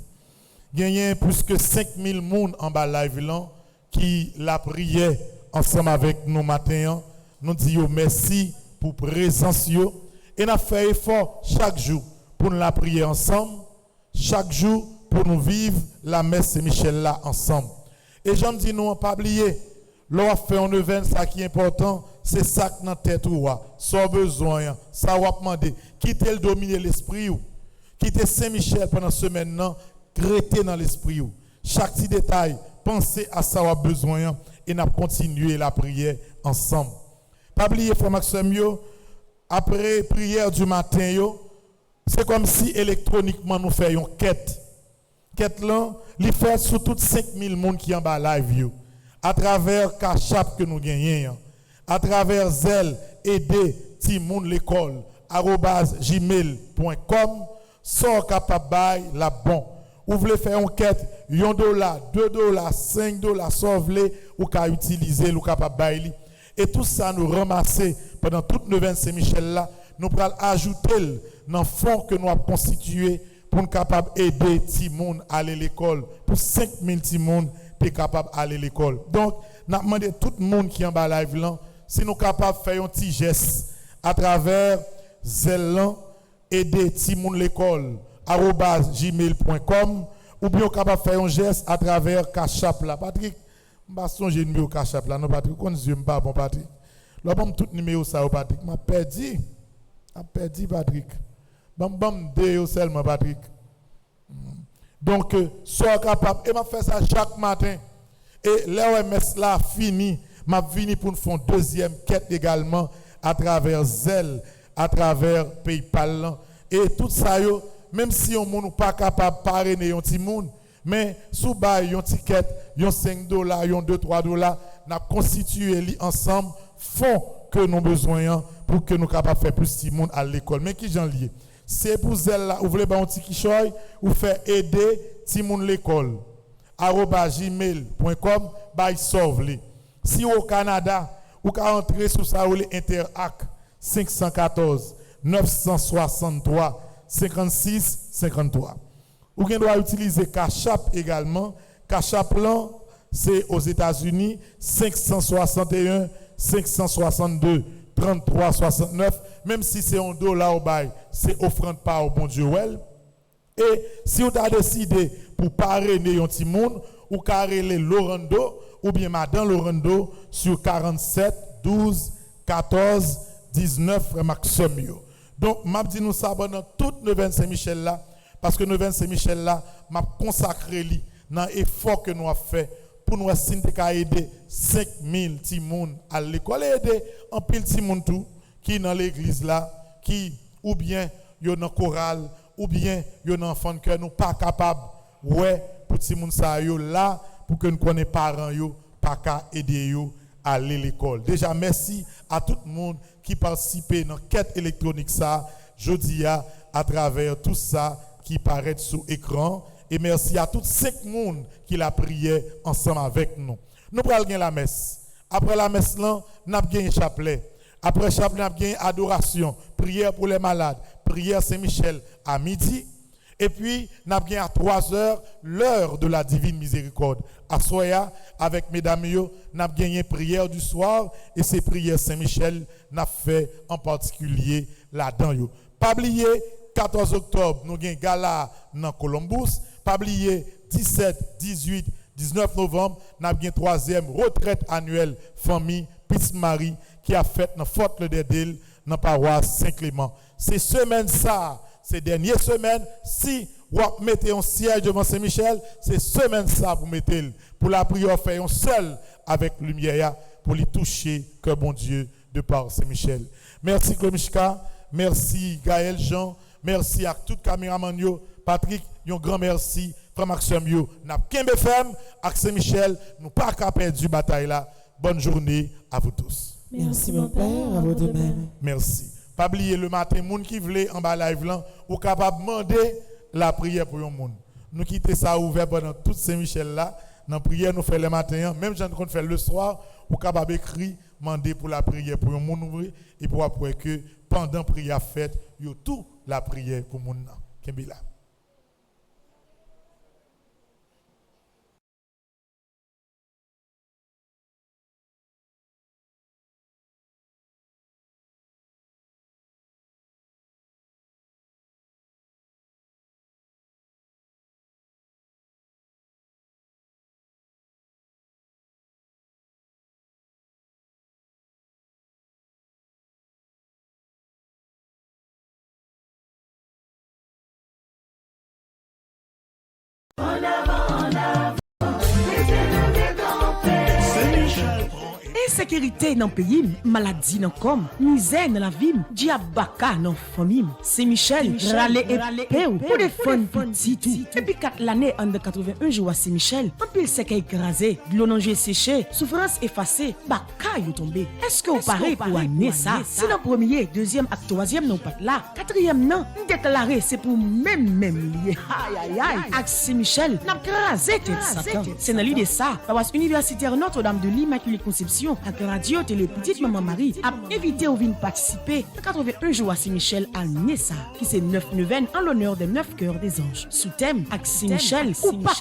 Il y a plus que 5000 personnes en bas live là qui la prié ensemble avec nous matin. Nous disons merci pour présence et nous fait effort chaque jour pour nous la prier ensemble, chaque jour pour nous vivre la messe Saint-Michel là ensemble. Et j'en dis nous pas oublier, l'on fait un événement ça qui est important, c'est ça que dans tête ou sans besoin, ça va demander quitter le dominer l'esprit ou quitter Saint-Michel pendant semaine là, créer dans l'esprit ou chaque petit détail, pensez à ça va besoin et n'a continuer la prière ensemble. Pas oublier frère Maxime après prière du matin c'est comme si électroniquement nous faisions quête. Quête là, il fait sur toutes 5000 personnes qui en bas live à travers Cachap que nous gagnons, à travers Zelle aider Timoun l'école @gmail.com sont capable la bon. Vous voulez faire une quête, $1, $2, $5, sauver ou qu'à utiliser ou capable. Et tout ça nous ramasser pendant toute le Saint-Michel là, nous allons ajouter dans le fonds que nous avons constitué pour nous capable aider Timoun à aller à l'école. Pour 5000 Timoun, tu es capable d'aller à l'école. Donc, nous demandons tout le monde qui est en bas live là, si nous sommes capables de faire un petit geste à travers Zélan, aider Timoun l'école @gmail.com ou bien capable de faire un geste à travers Cachap là. Patrick, je ne sais pas si numéro Cachap là. Non, Patrick, on ne pas bon Patrick. Là, je tout numéro ça, Patrick. Je perdu. Patrick. Bam, deux seulement, Patrick. Donc, sois capable. Et je fais ça chaque matin. Et l'OMS là fini. Je venu pour nous faire une deuxième quête également à travers Zelle, à travers PayPal. Et tout ça, même si on n'est pas capable de parrainer un petit monde, mais sous bail, un ticket, un $5, un $2, $3, nous avons constitué ensemble fonds que nous avons besoin pour que nous soyons capables de faire plus de petit monde à l'école. Mais qui j'en lié? C'est pour elle là, vous voulez un petit quichoy ou faire aider petit monde l'école. @gmail.com by Sauve. Si au Canada, vous pouvez entrer sur ça ou les Interact 514 963 56 53. Vous pouvez utiliser Cachap également. Cachap là, c'est aux États-Unis 561 562 33 69. Même si c'est $1 au bail, c'est offrande par au bon Dieu. Et si vous avez décidé pour parrainer un petit monde, ou carréler Lorando, ou bien Madame Lorando sur 47 12 14 19 Maxime. Donc, je dis nous ça pendant tout le 25 Michel là, parce que le 25 Michel là, m'a consacré dans l'effort que nous avons fait pour nous aider 5000 petits monde à l'école, aider un pile petit monde tout qui dans l'église là, qui ou bien yo dans chorale, ou bien yo dans enfant que nous pas capable ouais pour petit monde ça yo là pour que nous connaissons parents yo pas qu'à aider yo à aller à l'école. Déjà merci à tout le monde qui participe dans quête électronique ça jeudi à travers tout ça qui paraît sous écran. Et merci à tous 5 personnes qui la prié ensemble avec nous. Nous prenons la messe. Après la messe, nous avons gagné chapelet. Après chapelet, nous avons gagné adoration, prière pour les malades, prière Saint-Michel à midi. Et puis, nous avons gagné à 3 heures l'heure de la divine miséricorde. À Soya, avec mesdames, nous avons gagné prière du soir. Et ces prières Saint-Michel, nous avons fait en particulier là-dedans. Pas oublier, 14 octobre, nous avons gala dans Columbus. Pas oublier, 17, 18, 19 novembre, nous avons une 3e retraite annuelle famille Pitts-Marie qui a fait dans Fort Lauderdale, dans la paroisse Saint-Clément. Ces semaines, ces dernières semaines, si vous mettez un siège devant Saint-Michel, c'est semaine ça pour mettre pour la prière faire seul avec lumière pour les toucher que bon Dieu de par Saint-Michel. Merci Klomishka, merci Gaël Jean, merci à tout caméraman Patrick, un grand merci. Frère Maxime, nous avons FM avec Saint-Michel, nous pas qu'à perdre du bataille là. Bonne journée à vous tous. Merci mon Père, à vous de même. Merci. Pas oublier le matin, les gens qui veulent en bas live là, ou capable de demander la prière pour les gens. Nous quittons ça ouvert pendant toute Saint-Michel là. Dans la prière, nous faisons le matin, même si nous faisons le soir, ou capable d'écrire, demander pour la prière pour les gens et pour après que pendant la prière faite, il y a toute la prière pour les gens. Insécurité dans le pays, maladie dans le com, misère dans la vie, diabaka dans la famille. Saint-Michel, râle et peu pour défendre petit tout. Depuis 4 l'année en 81 jours à Saint-Michel, un pile sec écrasé, de l'eau séché, souffrance effacée, baka you tombé. Est-ce que vous parlez pour amener ça? Si le premier, deuxième et troisième non pas là, quatrième non, déclaré c'est pour même lié. Aïe aïe aïe. Avec Saint-Michel, n'a crasé tête Satan. C'est dans l'idée ça, paroisse universitaire Notre-Dame de l'Immaculée Conception, avec radio télé petite maman Marie, a invité ou venir participer à 81 jours à Saint-Michel à Nessa, qui c'est 9 neuvaines en l'honneur des 9 cœurs des anges. Sous thème, avec Saint-Michel, ou pas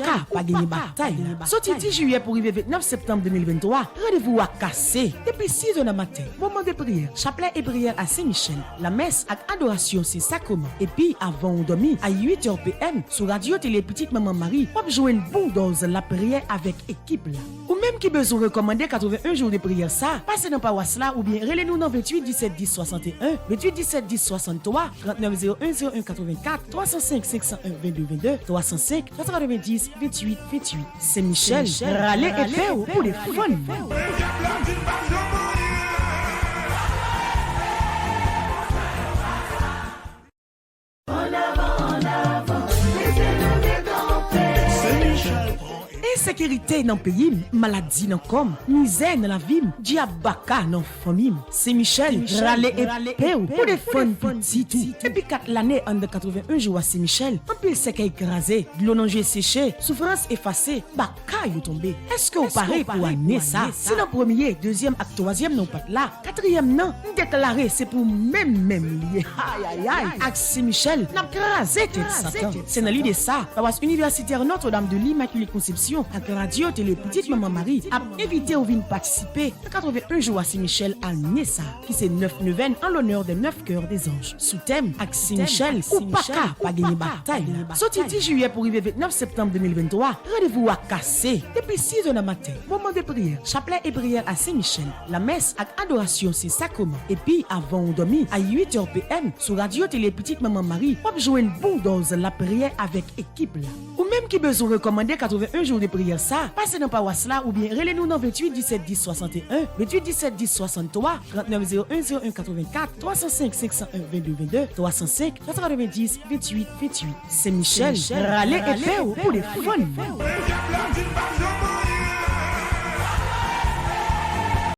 gagner bataille. Sorti 10 juillet pour arriver 29 septembre 2023, rendez-vous à casser. Depuis 6 heures du matin, moment de prière, chapelet et prière à Saint-Michel. La messe avec adoration, c'est sacrement. Et puis, avant on dormit, à 8h PM, sur radio télé petite maman Marie, on jouer une bulldoze la prière avec équipe là. Ou même qui besoin recommander 81 jours de prière ça, passez dans paroisse là ou bien relez-nous dans 28 17 10 61, 28 17 10 63, 39 01 01 84, 305 501 22 22, 305 90 28 28. Saint-Michel, râlez et fait pour les fun. Insécurité dans le pays, maladie dans le com, misère dans la vie, diabaka dans la famille. Saint-Michel, râle et peu pour défendre petit tout. Depuis 4 l'année en 81 jours à Saint-Michel, un pile sec écrasé, de l'eau séché, souffrance effacée, baka you tombé. Est-ce que vous parlez pour amener ça? Si le premier, deuxième et troisième non pas là, quatrième non, déclaré c'est pour même lié. Aïe aïe aïe. Avec Saint-Michel, n'a crasé tête Satan. C'est dans l'idée ça, paroisse universitaire Notre-Dame de l'Immaculée Conception, avec radio télé petite maman Marie, a invité ou venir participer à 81 jours à Saint-Michel à Nessa, qui c'est 9 neuvaines en l'honneur des 9 cœurs des anges. Sous thème, avec Saint-Michel, ou pas gagner bataille. Sorti 10 juillet pour arriver 29 septembre 2023, rendez-vous à casser. Depuis 6 heures du matin, moment de prière, chapelet et prière à Saint-Michel. La messe avec adoration, c'est sacrement. Et puis, avant on dormit, à 8h PM, sur radio télé petite maman Marie, on jouer une bulldoze la prière avec équipe là. Ou même qui besoin recommander 81 jours de prière ça, passez dans paroisse là ou bien relez-nous dans 28 17 10 61, 28 17 10 63, 39 01 01 84, 305 501 22 22, 305 90 28 28. Saint-Michel, râlez et fait pour les fun.